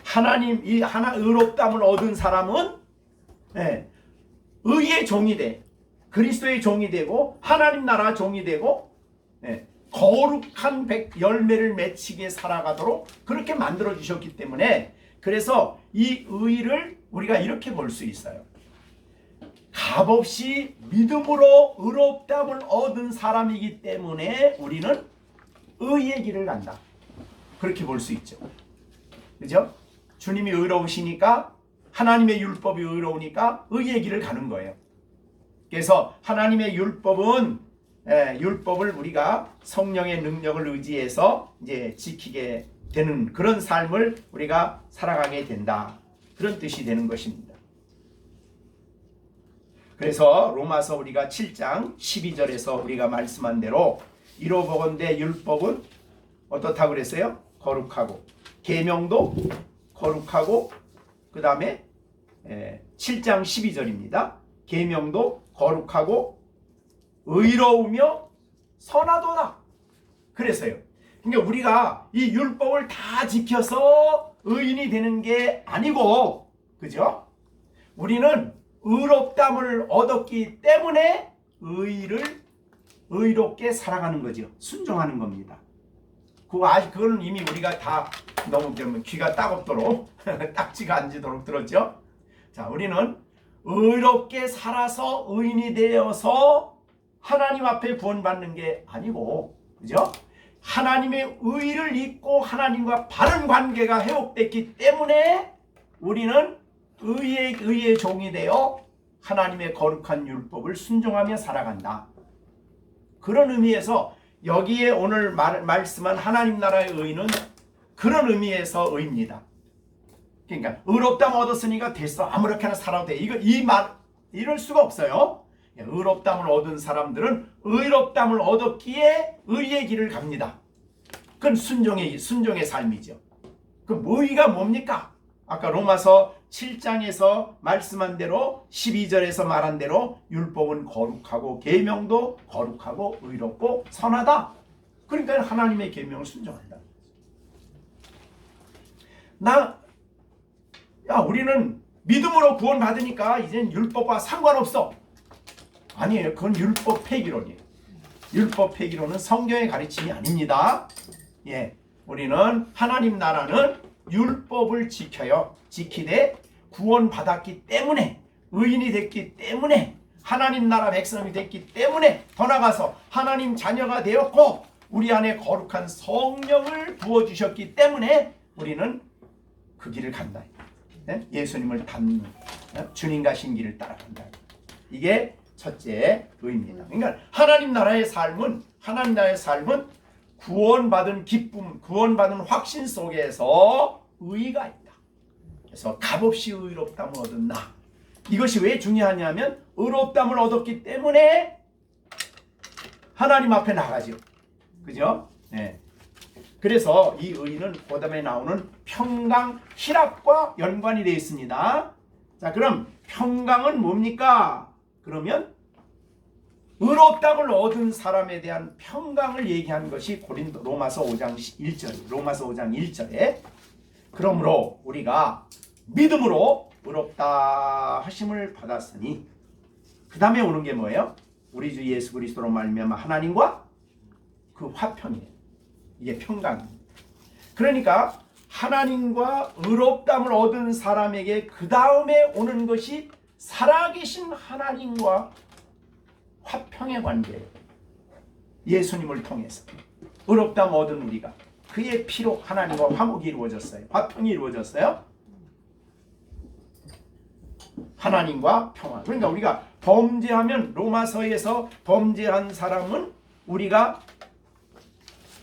하나님, 이 하나 의롭다함을 얻은 사람은 의의 종이 돼. 그리스도의 종이 되고 하나님 나라 종이 되고 거룩한 열매를 맺히게 살아가도록 그렇게 만들어 주셨기 때문에, 그래서 이 의를 우리가 이렇게 볼 수 있어요. 값없이 믿음으로 의롭다함을 얻은 사람이기 때문에 우리는 의의 길을 간다. 그렇게 볼 수 있죠. 그죠? 주님이 의로우시니까, 하나님의 율법이 의로우니까 의의 길을 가는 거예요. 그래서 하나님의 율법을 우리가 성령의 능력을 의지해서 이제 지키게 되는 그런 삶을 우리가 살아가게 된다. 그런 뜻이 되는 것입니다. 그래서 로마서 우리가 7장 12절에서 우리가 말씀한 대로 이로보건대 율법은 어떻다고 그랬어요? 거룩하고, 계명도 거룩하고, 그 다음에 7장 12절입니다. 계명도 거룩하고 의로우며 선하도다. 그랬어요. 그러니까 우리가 이 율법을 다 지켜서 의인이 되는 게 아니고, 그죠? 우리는 의롭다함을 얻었기 때문에 의롭게 살아가는 거죠. 순종하는 겁니다. 그거는 이미 우리가 다 너무 귀가 따갑도록 딱지가 앉도록 들었죠. 자, 우리는 의롭게 살아서 의인이 되어서 하나님 앞에 구원받는 게 아니고, 그죠? 하나님의 의를 잊고 하나님과 바른 관계가 회복됐기 때문에 우리는 의의 종이 되어 하나님의 거룩한 율법을 순종하며 살아간다. 그런 의미에서 여기에 오늘 말씀한 하나님 나라의 의는 그런 의미에서 의입니다. 그러니까 의롭다함 얻었으니까 됐어, 아무렇게나 살아도 돼, 이럴 수가 없어요. 의롭다함을 얻은 사람들은 의롭다함을 얻었기에 의의 길을 갑니다. 그건 순종의 삶이죠. 그 의가 뭡니까? 아까 로마서 7장에서 말씀한 대로 12절에서 말한 대로 율법은 거룩하고 계명도 거룩하고 의롭고 선하다. 그러니까 하나님의 계명을 순종한다. 우리는 믿음으로 구원받으니까 이젠 율법과 상관없어. 아니에요. 그건 율법 폐기론이에요. 율법 폐기론은 성경의 가르침이 아닙니다. 우리는 하나님 나라는 율법을 지키되 구원받았기 때문에, 의인이 됐기 때문에, 하나님 나라 백성이 됐기 때문에, 더 나아가서 하나님 자녀가 되었고 우리 안에 거룩한 성령을 부어주셨기 때문에 우리는 그 길을 간다. 예수님을 닮는 주님 가신 길을 따라간다. 이게 첫째 의입니다. 그러니까 하나님 나라의 삶은 구원받은 기쁨, 구원받은 확신 속에서 의가 있다. 그래서 값없이 의롭다함을 얻었나. 이것이 왜 중요하냐면 의롭다함을 얻었기 때문에 하나님 앞에 나가죠. 그죠? 네. 그래서 이 의는 그다음에 나오는 평강, 희락과 연관이 되어 있습니다. 자, 그럼 평강은 뭡니까? 그러면 의롭다함을 얻은 사람에 대한 평강을 얘기하는 것이 로마서 5장 1절, 로마서 5장 1절에 그러므로 우리가 믿음으로 의롭다 하심을 받았으니 그 다음에 오는 게 뭐예요? 우리 주 예수 그리스도로 말미암아 하나님과 그 화평이에요. 이게 평강입니다. 그러니까 하나님과 의롭다함을 얻은 사람에게 그 다음에 오는 것이 살아계신 하나님과 화평의 관계예요. 예수님을 통해서 의롭다함을 얻은 우리가 그의 피로 하나님과 화목이 이루어졌어요. 화평이 이루어졌어요. 하나님과 평화. 그러니까 우리가 범죄하면 로마서에서 범죄한 사람은 우리가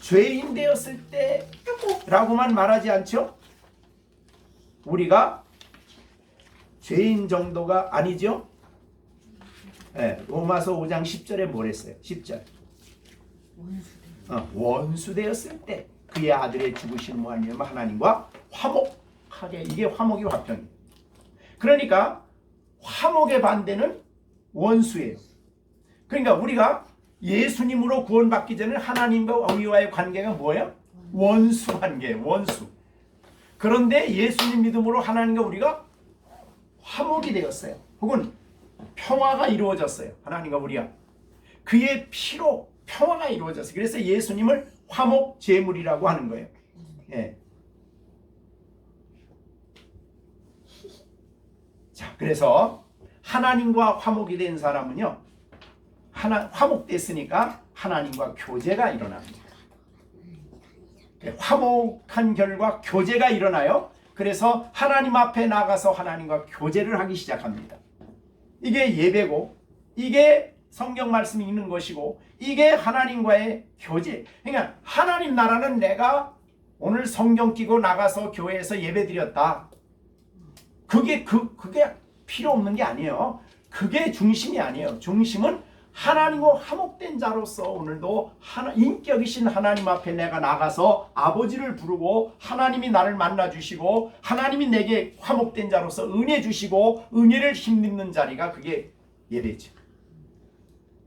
죄인 되었을 때라고만 말하지 않죠. 우리가 죄인 정도가 아니죠. 네, 로마서 5장 10절에 뭘 했어요? 10절. 원수 되었을 때 그의 아들의 죽으심으로 말미암아 하나님과 화목하게. 이게 화목이 화평이에요. 그러니까 화목의 반대는 원수예요. 그러니까 우리가 예수님으로 구원받기 전에 하나님과 우리와의 관계가 뭐예요? 원수 관계예요. 원수. 그런데 예수님 믿음으로 하나님과 우리가 화목이 되었어요. 혹은 평화가 이루어졌어요. 하나님과 우리가 그의 피로 평화가 이루어졌어요. 그래서 예수님을 화목 제물이라고 하는 거예요. 예. 자, 그래서 하나님과 화목이 된 사람은요, 화목됐으니까 하나님과 교제가 일어납니다. 화목한 결과 교제가 일어나요. 그래서 하나님 앞에 나가서 하나님과 교제를 하기 시작합니다. 이게 예배고, 이게 성경 말씀이 있는 것이고, 이게 하나님과의 교제. 그러니까 하나님 나라는 내가 오늘 성경 끼고 나가서 교회에서 예배 드렸다. 그게 필요 없는 게 아니에요. 그게 중심이 아니에요. 중심은 하나님과 화목된 자로서 오늘도 인격이신 하나님 앞에 내가 나가서 아버지를 부르고 하나님이 나를 만나 주시고 하나님이 내게 화목된 자로서 은혜 주시고 은혜를 힘입는 자리가 그게 예배죠.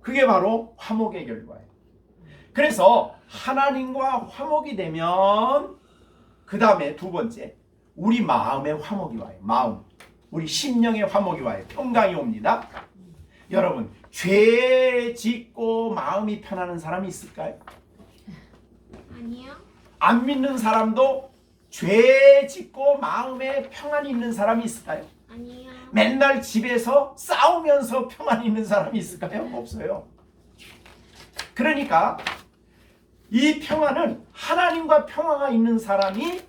그게 바로 화목의 결과예요. 그래서 하나님과 화목이 되면 그 다음에 두 번째, 우리 마음의 화목이 와요. 마음. 우리 심령의 화목이 와요. 평강이 옵니다. 여러분, 죄 짓고 마음이 편안한 사람이 있을까요? 아니요. 안 믿는 사람도 죄 짓고 마음에 평안이 있는 사람이 있을까요? 아니요. 맨날 집에서 싸우면서 평안이 있는 사람이 있을까요? 없어요. 그러니까 이 평안은 하나님과 평화가 있는 사람이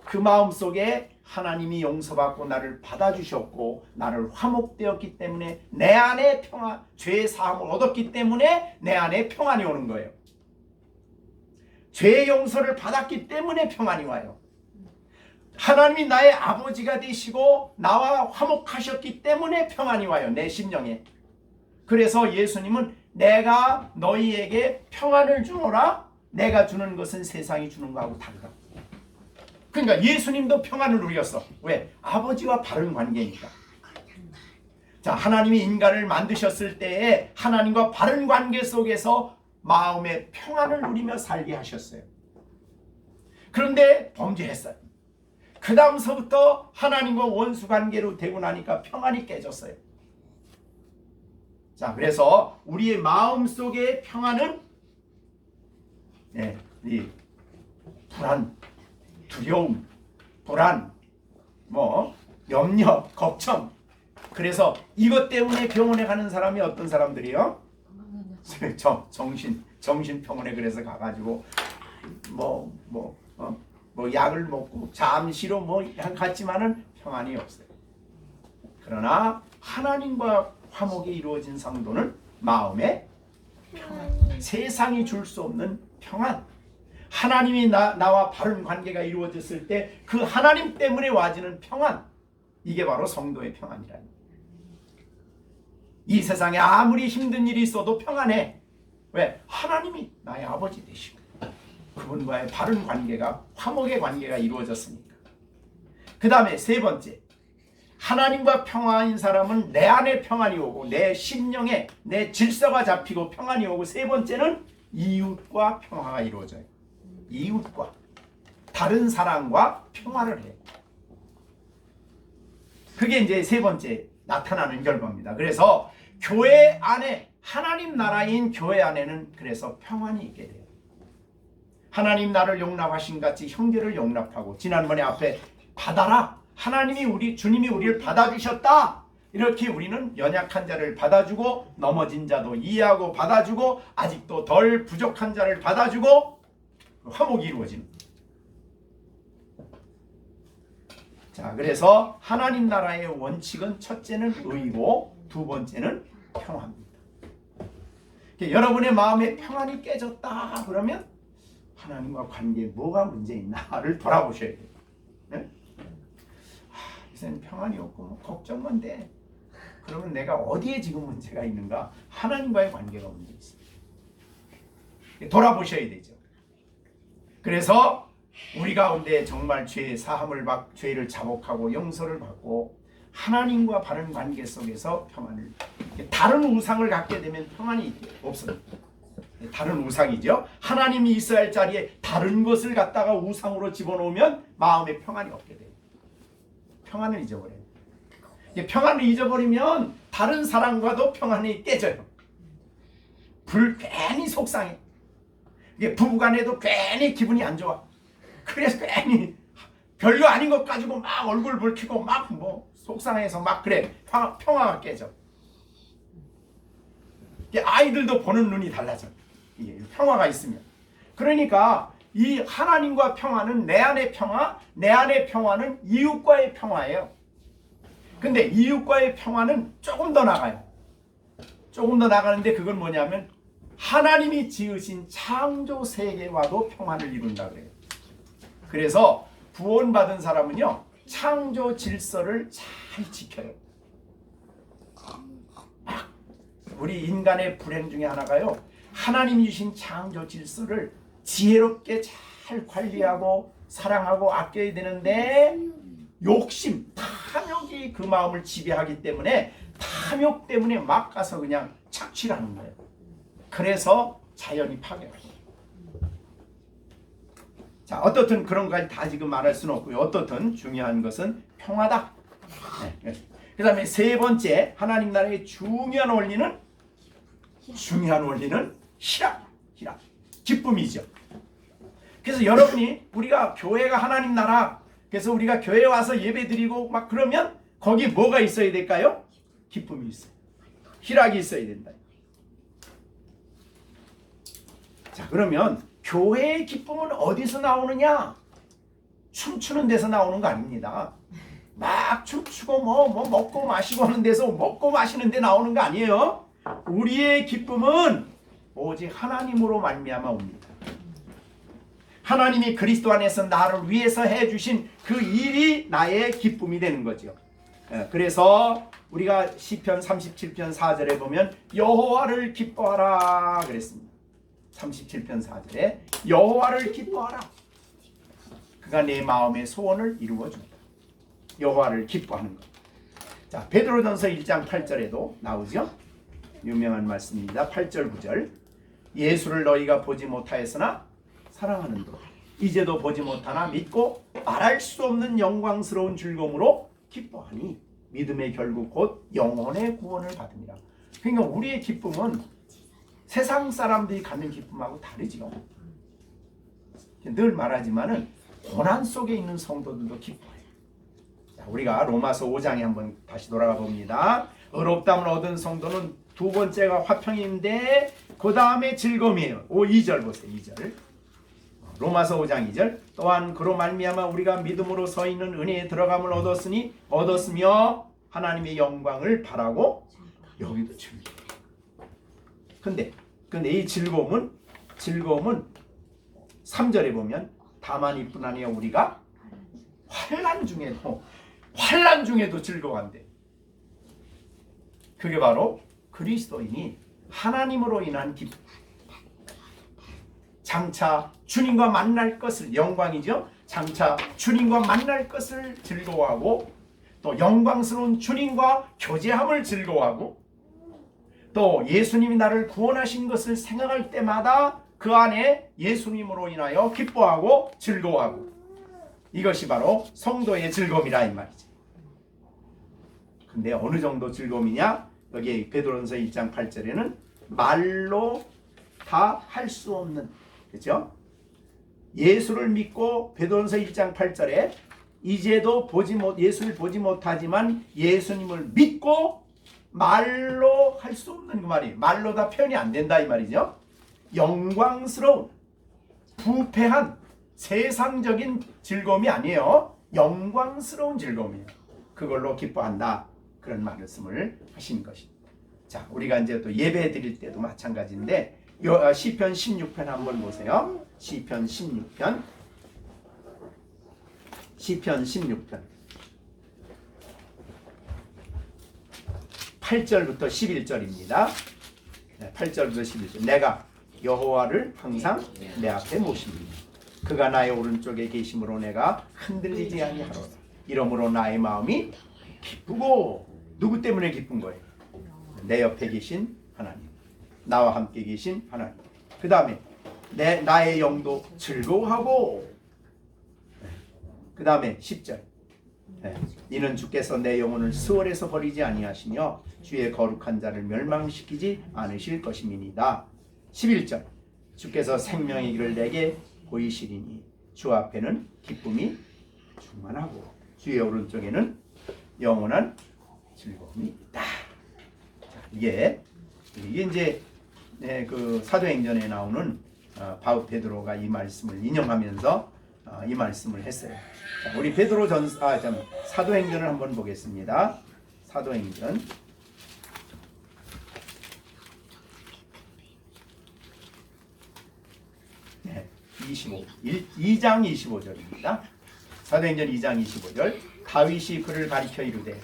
그 마음속에 하나님이 용서받고 나를 받아주셨고 나를 화목되었기 때문에 내 안에 평화, 죄의 사함을 얻었기 때문에 내 안에 평안이 오는 거예요. 죄의 용서를 받았기 때문에 평안이 와요. 하나님이 나의 아버지가 되시고 나와 화목하셨기 때문에 평안이 와요. 내 심령에. 그래서 예수님은 내가 너희에게 평안을 주노라. 내가 주는 것은 세상이 주는 거하고 다르다. 그러니까 예수님도 평안을 누렸어. 왜? 아버지와 바른 관계니까. 자, 하나님이 인간을 만드셨을 때에 하나님과 바른 관계 속에서 마음의 평안을 누리며 살게 하셨어요. 그런데 범죄했어요. 그 다음서부터 하나님과 원수 관계로 되고 나니까 평안이 깨졌어요. 자, 그래서 우리의 마음 속의 평안은 이 불안, 두려움, 불안, 염려, 걱정. 그래서 이것 때문에 병원에 가는 사람이 어떤 사람들이요? 정신병원에 그래서 가가지고 약을 먹고 잠시로 갔지만은 평안이 없어요. 그러나 하나님과 화목이 이루어진 상도는 마음의 평안, 세상이 줄 수 없는 평안. 하나님이 나와 바른 관계가 이루어졌을 때 그 하나님 때문에 와지는 평안, 이게 바로 성도의 평안이라는 거예요. 이 세상에 아무리 힘든 일이 있어도 평안해. 왜? 하나님이 나의 아버지 되시고 그분과의 바른 관계가, 화목의 관계가 이루어졌으니까. 그 다음에 세 번째, 하나님과 평안인 사람은 내 안에 평안이 오고 내 심령에 내 질서가 잡히고 평안이 오고, 세 번째는 이웃과 평화가 이루어져요. 이웃과 다른 사람과 평화를 해. 그게 이제 세 번째 나타나는 결과입니다. 그래서 교회 안에, 하나님 나라인 교회 안에는 그래서 평안이 있게 돼요. 하나님 나를 용납하신 같이 형제를 용납하고, 지난번에 앞에 받아라, 하나님이 주님이 우리를 받아주셨다, 이렇게 우리는 연약한 자를 받아주고 넘어진 자도 이해하고 받아주고 아직도 덜 부족한 자를 받아주고 화목이 이루어지는 거예요. 자, 그래서 하나님 나라의 원칙은 첫째는 의고 두 번째는 평화입니다. 여러분의 마음에 평안이 깨졌다 그러면 하나님과 관계에 뭐가 문제 있나를 돌아보셔야 돼요. 네? 이제는 평안이 없고 뭐 걱정만 돼. 그러면 내가 어디에 지금 문제가 있는가? 하나님과의 관계가 문제 있습니다. 돌아보셔야 되죠. 그래서 우리 가운데 정말 죄의 사함을 받고 죄를 자복하고 용서를 받고 하나님과 바른 관계 속에서 평안을, 다른 우상을 갖게 되면 평안이 없습니다. 다른 우상이죠. 하나님이 있어야 할 자리에 다른 것을 갖다가 우상으로 집어넣으면 마음에 평안이 없게 돼요. 평안을 잊어버려요. 평안을 잊어버리면 다른 사람과도 평안이 깨져요. 괜히 속상해. 부부간에도 괜히 기분이 안 좋아. 그래서 괜히 별거 아닌 것 가지고 막 얼굴 붉히고 막 뭐 속상해서 막 그래. 평화가 깨져. 아이들도 보는 눈이 달라져. 평화가 있으면. 그러니까 이 하나님과 평화는 내 안의 평화, 내 안의 평화는 이웃과의 평화예요. 근데 이웃과의 평화는 조금 더 나가요. 조금 더 나가는데 그건 뭐냐면 하나님이 지으신 창조 세계와도 평안을 이룬다 그래요. 그래서 구원받은 사람은요, 창조 질서를 잘 지켜요. 우리 인간의 불행 중에 하나가요, 하나님이 주신 창조 질서를 지혜롭게 잘 관리하고 사랑하고 아껴야 되는데 욕심, 탐욕이 그 마음을 지배하기 때문에 탐욕 때문에 막 가서 그냥 착취하는 거예요. 그래서 자연이 파괴돼요. 자, 어떻든 그런 것까지 다 지금 말할 수는 없고요. 어떻든 중요한 것은 평화다. 그 다음에 세 번째, 하나님 나라의 중요한 원리는 희락, 기쁨이죠. 그래서 여러분이, 우리가 교회가 하나님 나라, 그래서 우리가 교회에 와서 예배 드리고 막 그러면 거기 뭐가 있어야 될까요? 기쁨이 있어요. 희락이 있어야 된다. 자, 그러면 교회의 기쁨은 어디서 나오느냐? 춤추는 데서 나오는 거 아닙니다. 막 춤추고 뭐 먹고 마시고 하는 데서 먹고 마시는 데 나오는 거 아니에요. 우리의 기쁨은 오직 하나님으로 말미암아 옵니다. 하나님이 그리스도 안에서 나를 위해서 해주신 그 일이 나의 기쁨이 되는 거죠. 그래서 우리가 시편 37편 4절에 보면 여호와를 기뻐하라 그랬습니다. 37편 4절에 여호와를 기뻐하라. 그가 내 마음의 소원을 이루어준다. 여호와를 기뻐하는 것. 자, 베드로전서 1장 8절에도 나오죠. 유명한 말씀입니다. 8절 9절. 예수를 너희가 보지 못하였으나 사랑하는도다. 이제도 보지 못하나 믿고 말할 수 없는 영광스러운 즐거움으로 기뻐하니 믿음의 결국 곧 영혼의 구원을 받으니라. 그러니까 우리의 기쁨은 세상 사람들이 갖는 기쁨하고 다르지요. 늘 말하지만은 고난 속에 있는 성도들도 기뻐해요. 자, 우리가 로마서 5장에 한번 다시 돌아가 봅니다. 의롭다함을 얻은 성도는 두 번째가 화평인데 그 다음에 즐거움이에요. 2절 보세요. 2절. 로마서 5장 2절. 또한 그로 말미암아 우리가 믿음으로 서 있는 은혜에 들어감을 얻었으며 하나님의 영광을 바라고 여기도 즐거워요. 근데 이 즐거움은 3절에 보면 다만 이뿐 아니라 우리가 환난 중에도 즐거워한대. 그게 바로 그리스도인이 하나님으로 인한 기쁨. 장차 주님과 만날 것을, 영광이죠. 장차 주님과 만날 것을 즐거워하고, 또 영광스러운 주님과 교제함을 즐거워하고, 또 예수님이 나를 구원하신 것을 생각할 때마다 그 안에 예수님으로 인하여 기뻐하고 즐거워하고, 이것이 바로 성도의 즐거움이라 이 말이죠. 근데 어느 정도 즐거움이냐? 여기 베드로전서 1장 8절에는 말로 다 할 수 없는, 그렇죠? 예수를 믿고 베드로전서 1장 8절에 이제도 예수를 보지 못하지만 예수님을 믿고 말로 할 수 없는, 그 말이 말로 다 표현이 안 된다 이 말이죠. 영광스러운, 부패한 세상적인 즐거움이 아니에요. 영광스러운 즐거움이에요. 그걸로 기뻐한다, 그런 말씀을 하신 것입니다. 자, 우리가 이제 또 예배 드릴 때도 마찬가지인데, 시편 16편 한번 보세요. 시편 16편 8절부터 11절입니다. 8절부터 11절. 내가 여호와를 항상 내 앞에 모십니다. 그가 나의 오른쪽에 계심으로 내가 흔들리지 아니하노라. 이러므로 나의 마음이 기쁘고, 누구 때문에 기쁜 거예요? 내 옆에 계신 하나님, 나와 함께 계신 하나님. 그 다음에 나의 영도 즐거워하고, 그 다음에 10절. 이는 주께서 내 영혼을 수월에서 버리지 아니하시며 주의 거룩한 자를 멸망시키지 않으실 것임이니이다. 11절. 주께서 생명의 길을 내게 보이시리니 주 앞에는 기쁨이 충만하고 주의 오른쪽에는 영원한 즐거움이 있다. 이게 이제 그 사도행전에 나오는 베드로가 이 말씀을 인용하면서 이 말씀을 했어요. 자, 우리 사도행전을 한번 보겠습니다. 사도행전 2장 25절입니다. 사도행전 2장 25절. 다윗이 그를 가리켜 이르되,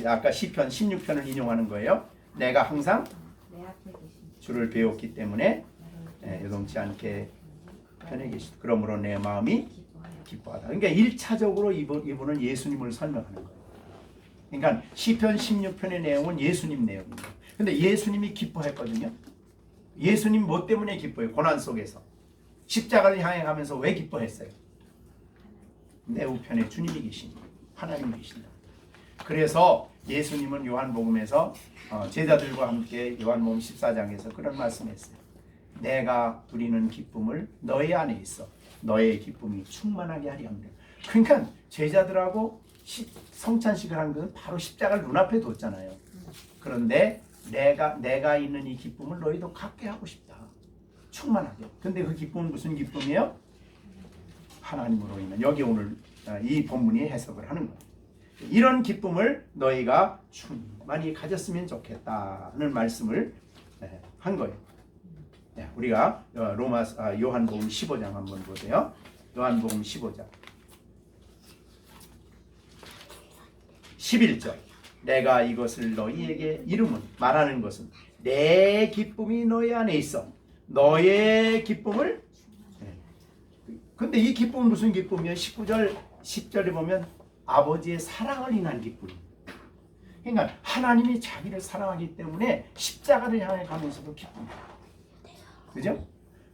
아까 시편 16편을 인용하는 거예요. 내가 항상 주를 배웠기 때문에 요동치 않게 편에 계시다. 그러므로 내 마음이 기뻐하다. 그러니까 1차적으로 이분은 예수님을 설명하는 거예요. 그러니까 시편 16편의 내용은 예수님 내용입니다. 근데 예수님이 기뻐했거든요. 예수님 뭐 때문에 기뻐해요? 고난 속에서 십자가를 향해 가면서 왜 기뻐했어요? 내 우편에 주님이 계신다, 하나님이 계신다. 그래서 예수님은 요한복음에서 제자들과 함께 요한복음 14장에서 그런 말씀했어요. 내가 누리는 기쁨을 너희 안에 있어 너의 기쁨이 충만하게 하리 합니다. 그러니까 제자들하고 성찬식을 한 것은 바로 십자가를 눈앞에 뒀잖아요. 그런데 내가 있는 이 기쁨을 너희도 갖게 하고 싶다, 충만하게. 근데 그 기쁨은 무슨 기쁨이에요? 하나님으로 인한, 여기 오늘 이 본문이 해석을 하는 거예요. 이런 기쁨을 너희가 충만히 가졌으면 좋겠다는 말씀을 한 거예요. 우리가 요한복음 15장 한번 보세요. 요한복음 15장 11절. 내가 이것을 너희에게 이름은, 말하는 것은 내 기쁨이 너희 안에 있어 너의 기쁨을. 근데 이 기쁨은 무슨 기쁨이에요? 19절 10절에 보면 아버지의 사랑을 인한 기쁨입니다. 그러니까 하나님이 자기를 사랑하기 때문에 십자가를 향해 가면서도 기쁩니다. 그죠?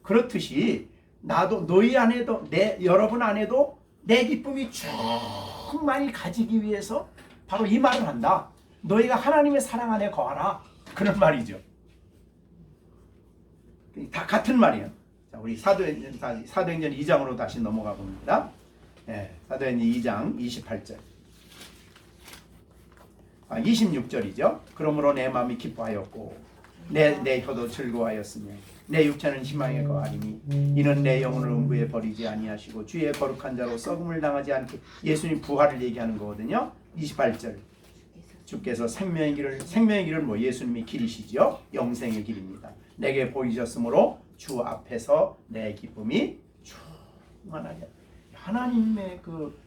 그렇듯이 나도, 너희 안에도, 여러분 안에도 내 기쁨이 충만히 가지기 위해서 바로 이 말을 한다. 너희가 하나님의 사랑 안에 거하라, 그런 말이죠. 다 같은 말이에요. 자, 우리 사도행전 2장으로 다시 넘어가 봅니다. 사도행전 2장 28절. 26절이죠. 그러므로 내 마음이 기뻐하였고 내 혀도 즐거워하였으며 내 육체는 희망에 거하리니 이는 내 영혼을 음부에 버리지 아니하시고 주의 거룩한 자로 썩음을 당하지 않게. 예수님 부활을 얘기하는 거거든요. 28절. 주께서 생명의 길을 뭐 예수님이 길이시죠. 영생의 길입니다. 내게 보이셨으므로 주 앞에서 내 기쁨이 충만하냐. 하나님의 그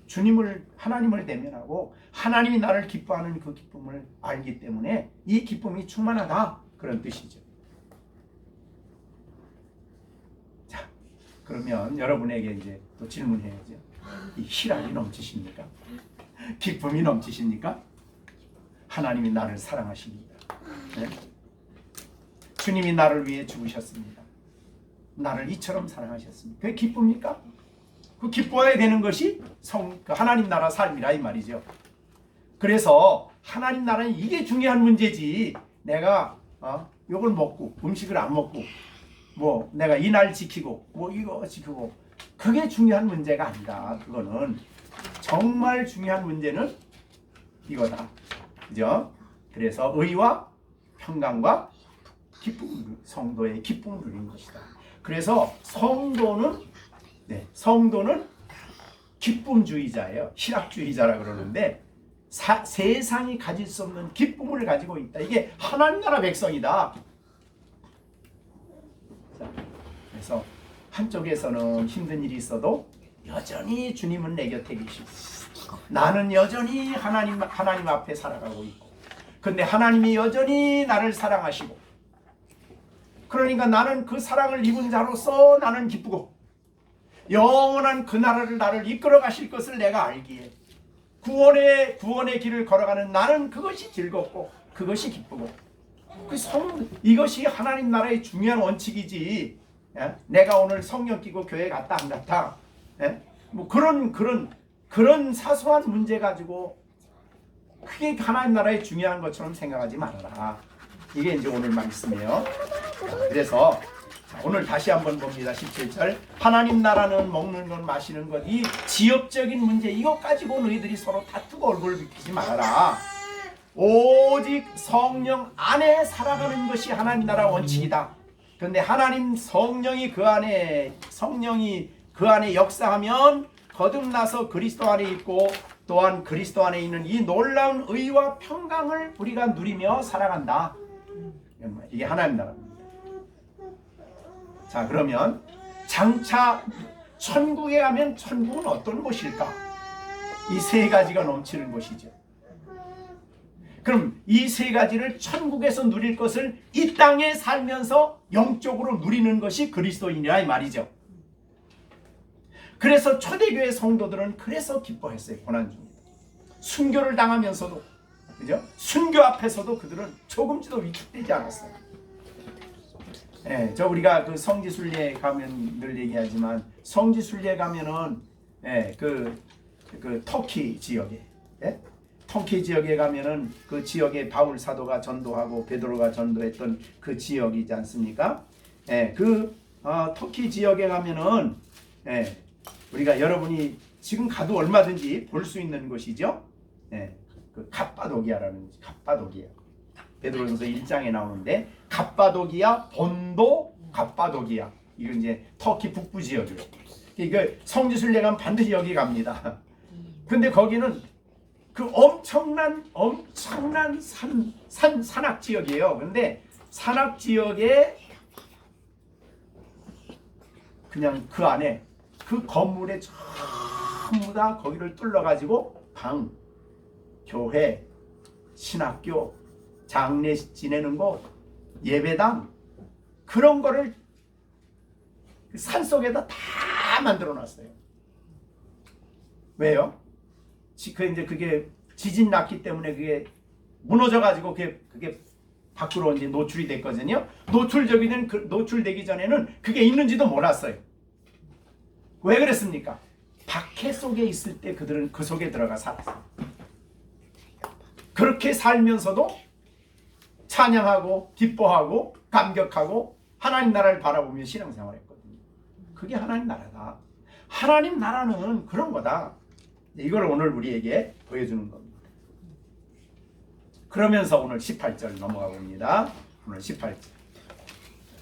하나님을 대면하고 하나님이 나를 기뻐하는 그 기쁨을 알기 때문에 이 기쁨이 충만하다, 그런 뜻이죠. 자, 그러면 여러분에게 이제 또 질문해야죠. 이 희락이 넘치십니까? 기쁨이 넘치십니까? 하나님이 나를 사랑하십니다. 네? 주님이 나를 위해 죽으셨습니다. 나를 이처럼 사랑하셨습니다. 그게 기쁩니까? 그 기뻐야 되는 것이 그 하나님 나라 삶이라 이 말이죠. 그래서 하나님 나라는 이게 중요한 문제지. 내가 이걸 먹고 음식을 안 먹고 뭐 내가 이날 지키고 뭐 이거 지키고 그게 중요한 문제가 아니다. 그거는 정말 중요한 문제는 이거다. 그죠? 그래서 의와 평강과 기쁨, 성도의 기쁨을 누리는 것이다. 그래서 성도는 기쁨주의자예요. 희락주의자라 그러는데 세상이 가질 수 없는 기쁨을 가지고 있다. 이게 하나님 나라 백성이다. 자, 그래서 한쪽에서는 힘든 일이 있어도 여전히 주님은 내 곁에 계시고 나는 여전히 하나님 앞에 살아가고 있고, 근데 하나님이 여전히 나를 사랑하시고, 그러니까 나는 그 사랑을 입은 자로서 나는 기쁘고 영원한 그 나라를 나를 이끌어 가실 것을 내가 알기에 구원의 길을 걸어가는 나는 그것이 즐겁고 그것이 기쁘고, 이것이 하나님 나라의 중요한 원칙이지. 예? 내가 오늘 성령 끼고 교회 갔다 안 갔다, 예? 뭐 그런 사소한 문제 가지고 그게 하나님 나라의 중요한 것처럼 생각하지 말아라. 이게 이제 오늘 말씀이에요. 그래서 오늘 다시 한번 봅니다. 17절. 하나님 나라는 먹는 것, 마시는 것, 이 지역적인 문제 이것 가지고 너희들이 서로 다투고 얼굴 붉히지 말아라. 오직 성령 안에 살아가는 것이 하나님 나라 원칙이다. 그런데 성령이 그 안에 역사하면 거듭나서 그리스도 안에 있고, 또한 그리스도 안에 있는 이 놀라운 의와 평강을 우리가 누리며 살아간다. 이게 하나님 나라입니다. 자, 그러면 장차 천국에 가면 천국은 어떤 곳일까? 이 세 가지가 넘치는 곳이죠. 그럼 이 세 가지를 천국에서 누릴 것을 이 땅에 살면서 영적으로 누리는 것이 그리스도인이라 이 말이죠. 그래서 초대교회 성도들은 그래서 기뻐했어요. 고난 중에 순교를 당하면서도, 그죠? 순교 앞에서도 그들은 조금쯤도 위축되지 않았어요. 예, 우리가 그 성지순례 가면 늘 얘기하지만, 성지순례 가면은 그 터키 지역에, 터키 지역에 가면은 그 지역에 바울 사도가 전도하고 베드로가 전도했던 그 지역이지 않습니까? 터키 지역에 가면은 우리가 여러분이 지금 가도 얼마든지 볼 수 있는 곳이죠. 그 갑바도기아라는 갑바도기아. 베드로전서 1장에 나오는데 갑바도기아, 본도 갑바도기아. 이거 이제 터키 북부 지역이에요. 그러니까 성지순례 가면 반드시 여기 갑니다. 근데 거기는 그 엄청난 산악 지역이에요. 근데 산악 지역에 그냥 그 안에 그 건물에 전부 다 거기를 뚫러가지고 방, 교회, 신학교, 장례 지내는 곳, 예배당, 그런 거를 산속에다 다 만들어 놨어요. 왜요? 그게 지진 났기 때문에 그게 무너져가지고 그게 밖으로 이제 노출이 됐거든요. 노출되기 전에는 그게 있는지도 몰랐어요. 왜 그랬습니까? 박해 속에 있을 때 그들은 그 속에 들어가 살았어요. 그렇게 살면서도 찬양하고 기뻐하고 감격하고 하나님 나라를 바라보며 신앙생활했거든요. 그게 하나님 나라다. 하나님 나라는 그런 거다. 이걸 오늘 우리에게 보여주는 겁니다. 그러면서 오늘 18절 넘어가 봅니다. 오늘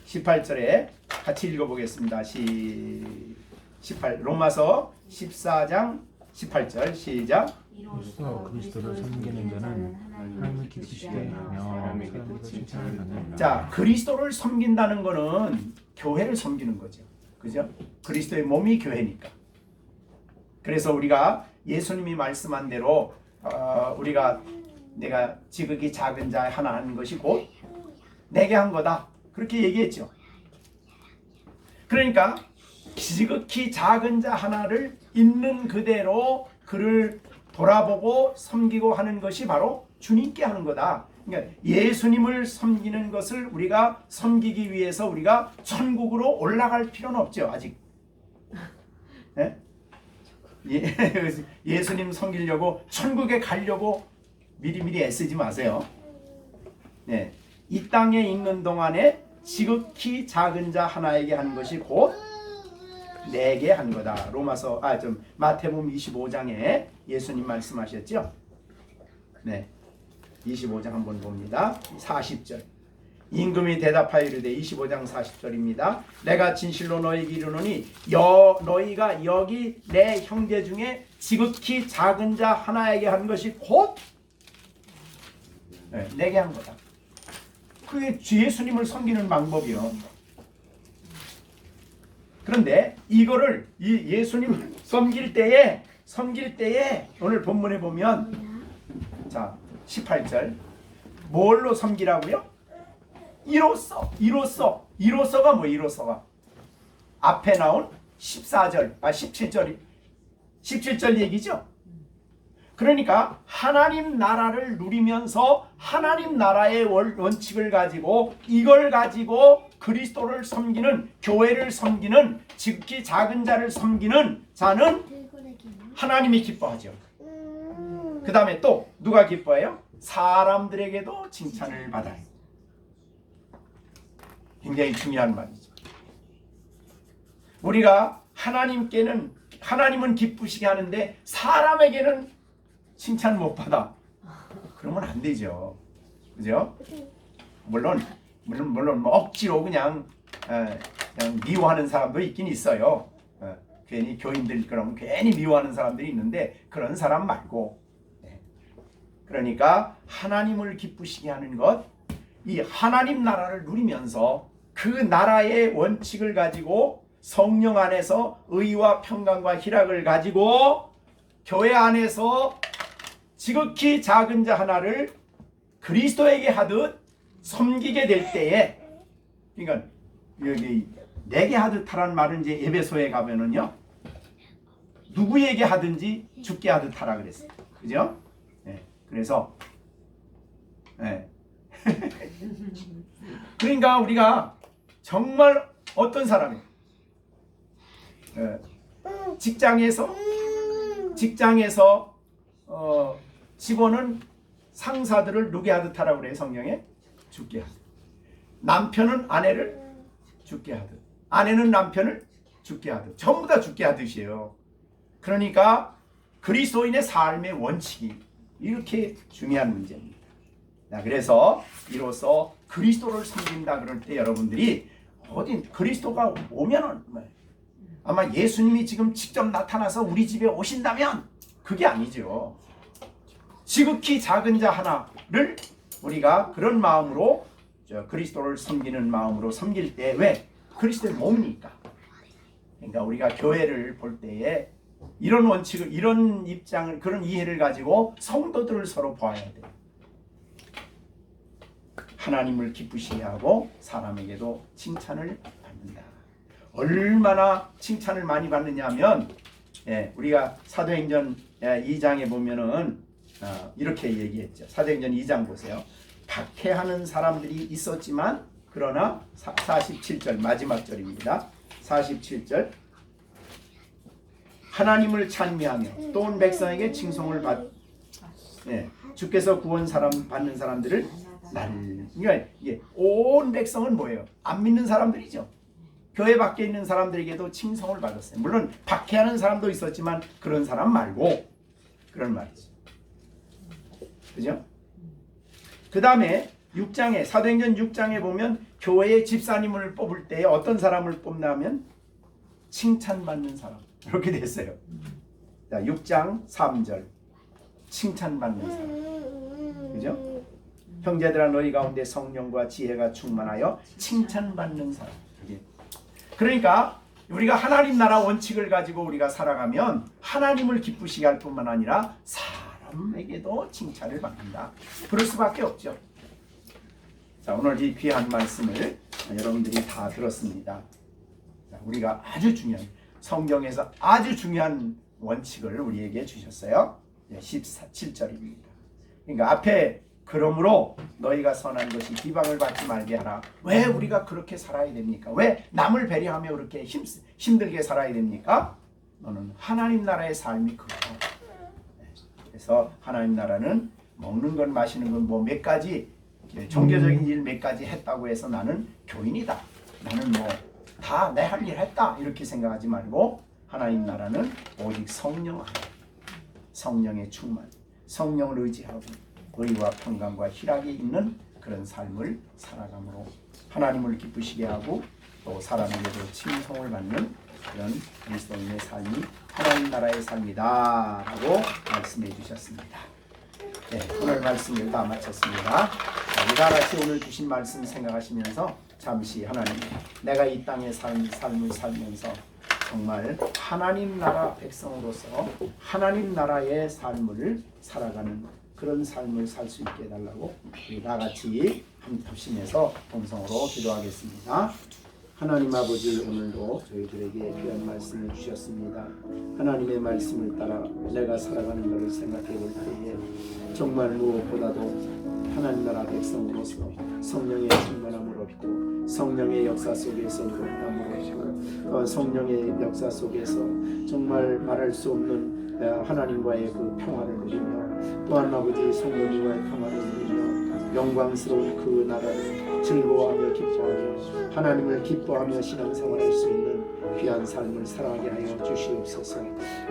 18절에 같이 읽어보겠습니다. 18 로마서 14장 18절 시작. 이로써 그리스도를 섬기는 자는 하나님을 기쁘시게 하며 사람에게도 칭찬을 받는. 자, 그리스도를 섬긴다는 거는 교회를 섬기는 거죠. 그죠? 그리스도의 몸이 교회니까. 그래서 우리가 예수님이 말씀한 대로 우리가 내가 지극히 작은 자 하나 하는 것이 곧 내게 한 거다. 그렇게 얘기했죠. 그러니까 지극히 작은 자 하나를 있는 그대로 그를 돌아보고 섬기고 하는 것이 바로 주님께 하는 거다. 그러니까 예수님을 섬기는 것을 우리가 섬기기 위해서 우리가 천국으로 올라갈 필요는 없죠. 아직. 네? 예수님 섬기려고 천국에 가려고 미리미리 애쓰지 마세요. 네. 이 땅에 있는 동안에 지극히 작은 자 하나에게 한 것이 곧 내게 한 거다. 마태복음 25장에 예수님 말씀하셨죠. 네, 25장 한번 봅니다. 40절. 임금이 대답하여 이르되 25장 40절입니다. 내가 진실로 너희에게 이르노니 너희가 여기 내 형제 중에 지극히 작은 자 하나에게 한 것이 곧 내게 한 거다. 그게 예수님을 섬기는 방법이요. 그런데 이거를 이 예수님을 섬길 때에 오늘 본문에 보면 자 18절 뭘로 섬기라고요? 이로써가 뭐 이로써가 앞에 나온 17절 얘기죠. 그러니까 하나님 나라를 누리면서 하나님 나라의 원칙을 가지고 이걸 가지고 그리스도를 섬기는 교회를 섬기는 지극히 작은 자를 섬기는 자는 하나님이 기뻐하죠. 그 다음에 또 누가 기뻐해요? 사람들에게도 칭찬을 받아요. 굉장히 중요한 말이죠. 우리가 하나님은 기쁘시게 하는데 사람에게는 칭찬 못 받아. 그러면 안 되죠. 그죠? 물론 뭐 억지로 그냥 미워하는 사람도 있긴 있어요. 괜히 교인들 그러면 괜히 미워하는 사람들이 있는데 그런 사람 말고. 그러니까 하나님을 기쁘시게 하는 것, 이 하나님 나라를 누리면서 그 나라의 원칙을 가지고 성령 안에서 의와 평강과 희락을 가지고 교회 안에서 지극히 작은 자 하나를 그리스도에게 하듯 섬기게 될 때에, 그러니까 여기 내게 하듯 하라는 말은 이제 에베소에 가면은요 누구에게 하든지 죽게 하듯 하라 그랬어요. 그죠? 네. 그래서 그러니까 우리가 정말 어떤 사람이 직장에서 직원은 상사들을 누게 하듯 하라고 그래요. 성경에 죽게 하듯. 남편은 아내를 죽게 하듯. 아내는 남편을 죽게 하듯. 전부 다 죽게 하듯이에요. 그러니까 그리스도인의 삶의 원칙이 이렇게 중요한 문제입니다. 그래서 이로써 그리스도를 섬긴다 그럴 때 여러분들이 그리스도가 오면은 아마 예수님이 지금 직접 나타나서 우리 집에 오신다면 그게 아니죠. 지극히 작은 자 하나를 우리가 그런 마음으로 그리스도를 섬기는 마음으로 섬길 때, 왜? 그리스도의 몸이니까. 그러니까 우리가 교회를 볼 때에 이런 원칙을, 이런 입장을, 그런 이해를 가지고 성도들을 서로 보아야 돼요. 하나님을 기쁘시게 하고 사람에게도 칭찬을 받는다. 얼마나 칭찬을 많이 받느냐 하면 우리가 사도행전 2장에 보면은 이렇게 얘기했죠. 사도행전 2장 보세요. 박해하는 사람들이 있었지만 그러나 47절 마지막 절입니다. 47절 하나님을 찬미하며 또 온 백성에게 칭송을 주께서 구원 받는 사람들을 그러니까 이게 온 백성은 뭐예요? 안 믿는 사람들이죠. 교회 밖에 있는 사람들에게도 칭송을 받았어요. 물론 박해하는 사람도 있었지만 그런 사람 말고, 그런 말이죠. 그죠? 그 다음에 6장에 사도행전 6장에 보면 교회의 집사님을 뽑을 때 어떤 사람을 뽑냐면 칭찬받는 사람, 이렇게 됐어요. 자, 6장 3절 칭찬받는 사람. 그죠? 형제들아 너희 가운데 성령과 지혜가 충만하여 칭찬받는 사람. 이게 그러니까 우리가 하나님 나라 원칙을 가지고 우리가 살아가면 하나님을 기쁘시게 할 뿐만 아니라 사람에게도 칭찬을 받는다. 그럴 수밖에 없죠. 자, 오늘 이 귀한 말씀을 여러분들이 다 들었습니다. 자, 우리가 아주 중요한 성경에서 아주 중요한 원칙을 우리에게 주셨어요. 17절입니다. 그러니까 앞에 그러므로 너희가 선한 것이 비방을 받지 말게 하라. 왜 우리가 그렇게 살아야 됩니까? 왜 남을 배려하며 그렇게 힘들게 살아야 됩니까? 너는 하나님 나라의 삶이 그거다. 그래서 하나님 나라는 먹는 건 마시는 건 뭐 몇 가지 종교적인 일 몇 가지 했다고 해서 나는 교인이다. 나는 뭐 다 내 할 일 했다. 이렇게 생각하지 말고 하나님 나라는 오직 성령 안에 성령의 충만, 성령을 의지하고 의와 평강과 희락이 있는 그런 삶을 살아감으로 하나님을 기쁘시게 하고 또 사람에게도 칭송을 받는 그런 그리스도인의 삶이 하나님 나라의 삶이다 라고 말씀해 주셨습니다. 네, 오늘 말씀을 다 마쳤습니다. 우리 다 같이 오늘 주신 말씀 생각하시면서 잠시 하나님, 내가 이 땅의 삶을 살면서 정말 하나님 나라 백성으로서 하나님 나라의 삶을 살아가는 그런 삶을 살 수 있게 해달라고 우리 다 같이 한 합심해서 동성으로 기도하겠습니다. 하나님 아버지, 오늘도 저희들에게 귀한 말씀을 주셨습니다. 하나님의 말씀을 따라 내가 살아가는 것을 생각해 볼 때에 정말 무엇보다도 하나님 나라 백성으로서 성령의 충만함을 얻고 성령의 역사 속에서 거듭남을 얻고 또 성령의 역사 속에서 정말 말할 수 없는 하나님과의 그 평화를 누리며 또한 아버지 성령님과의 평화를 누리며 영광스러운 그 나라를 즐거워하며 기뻐하며 하나님을 기뻐하며 신앙생활할 수 있는 귀한 삶을 살아가게 하여 주시옵소서.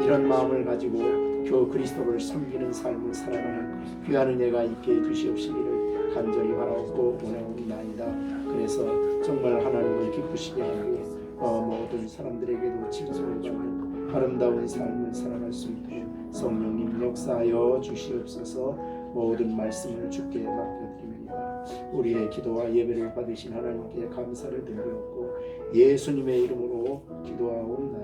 이런 마음을 가지고 교 그리스도를 섬기는 삶을 살아가는 귀한 은혜가 있게 해주시옵시기를 간절히 바라옵고 원하옵나이다. 그래서 정말 하나님을 기쁘시게 하고 모든 사람들에게도 칭송을 받는 아름다운 삶을 살아갈 수 있도록 성령님 역사하여 주시옵소서. 모든 말씀을 주께 맡겨드립니다. 우리의 기도와 예배를 받으신 하나님께 감사를 드리옵고 예수님의 이름으로 기도하옵나이다.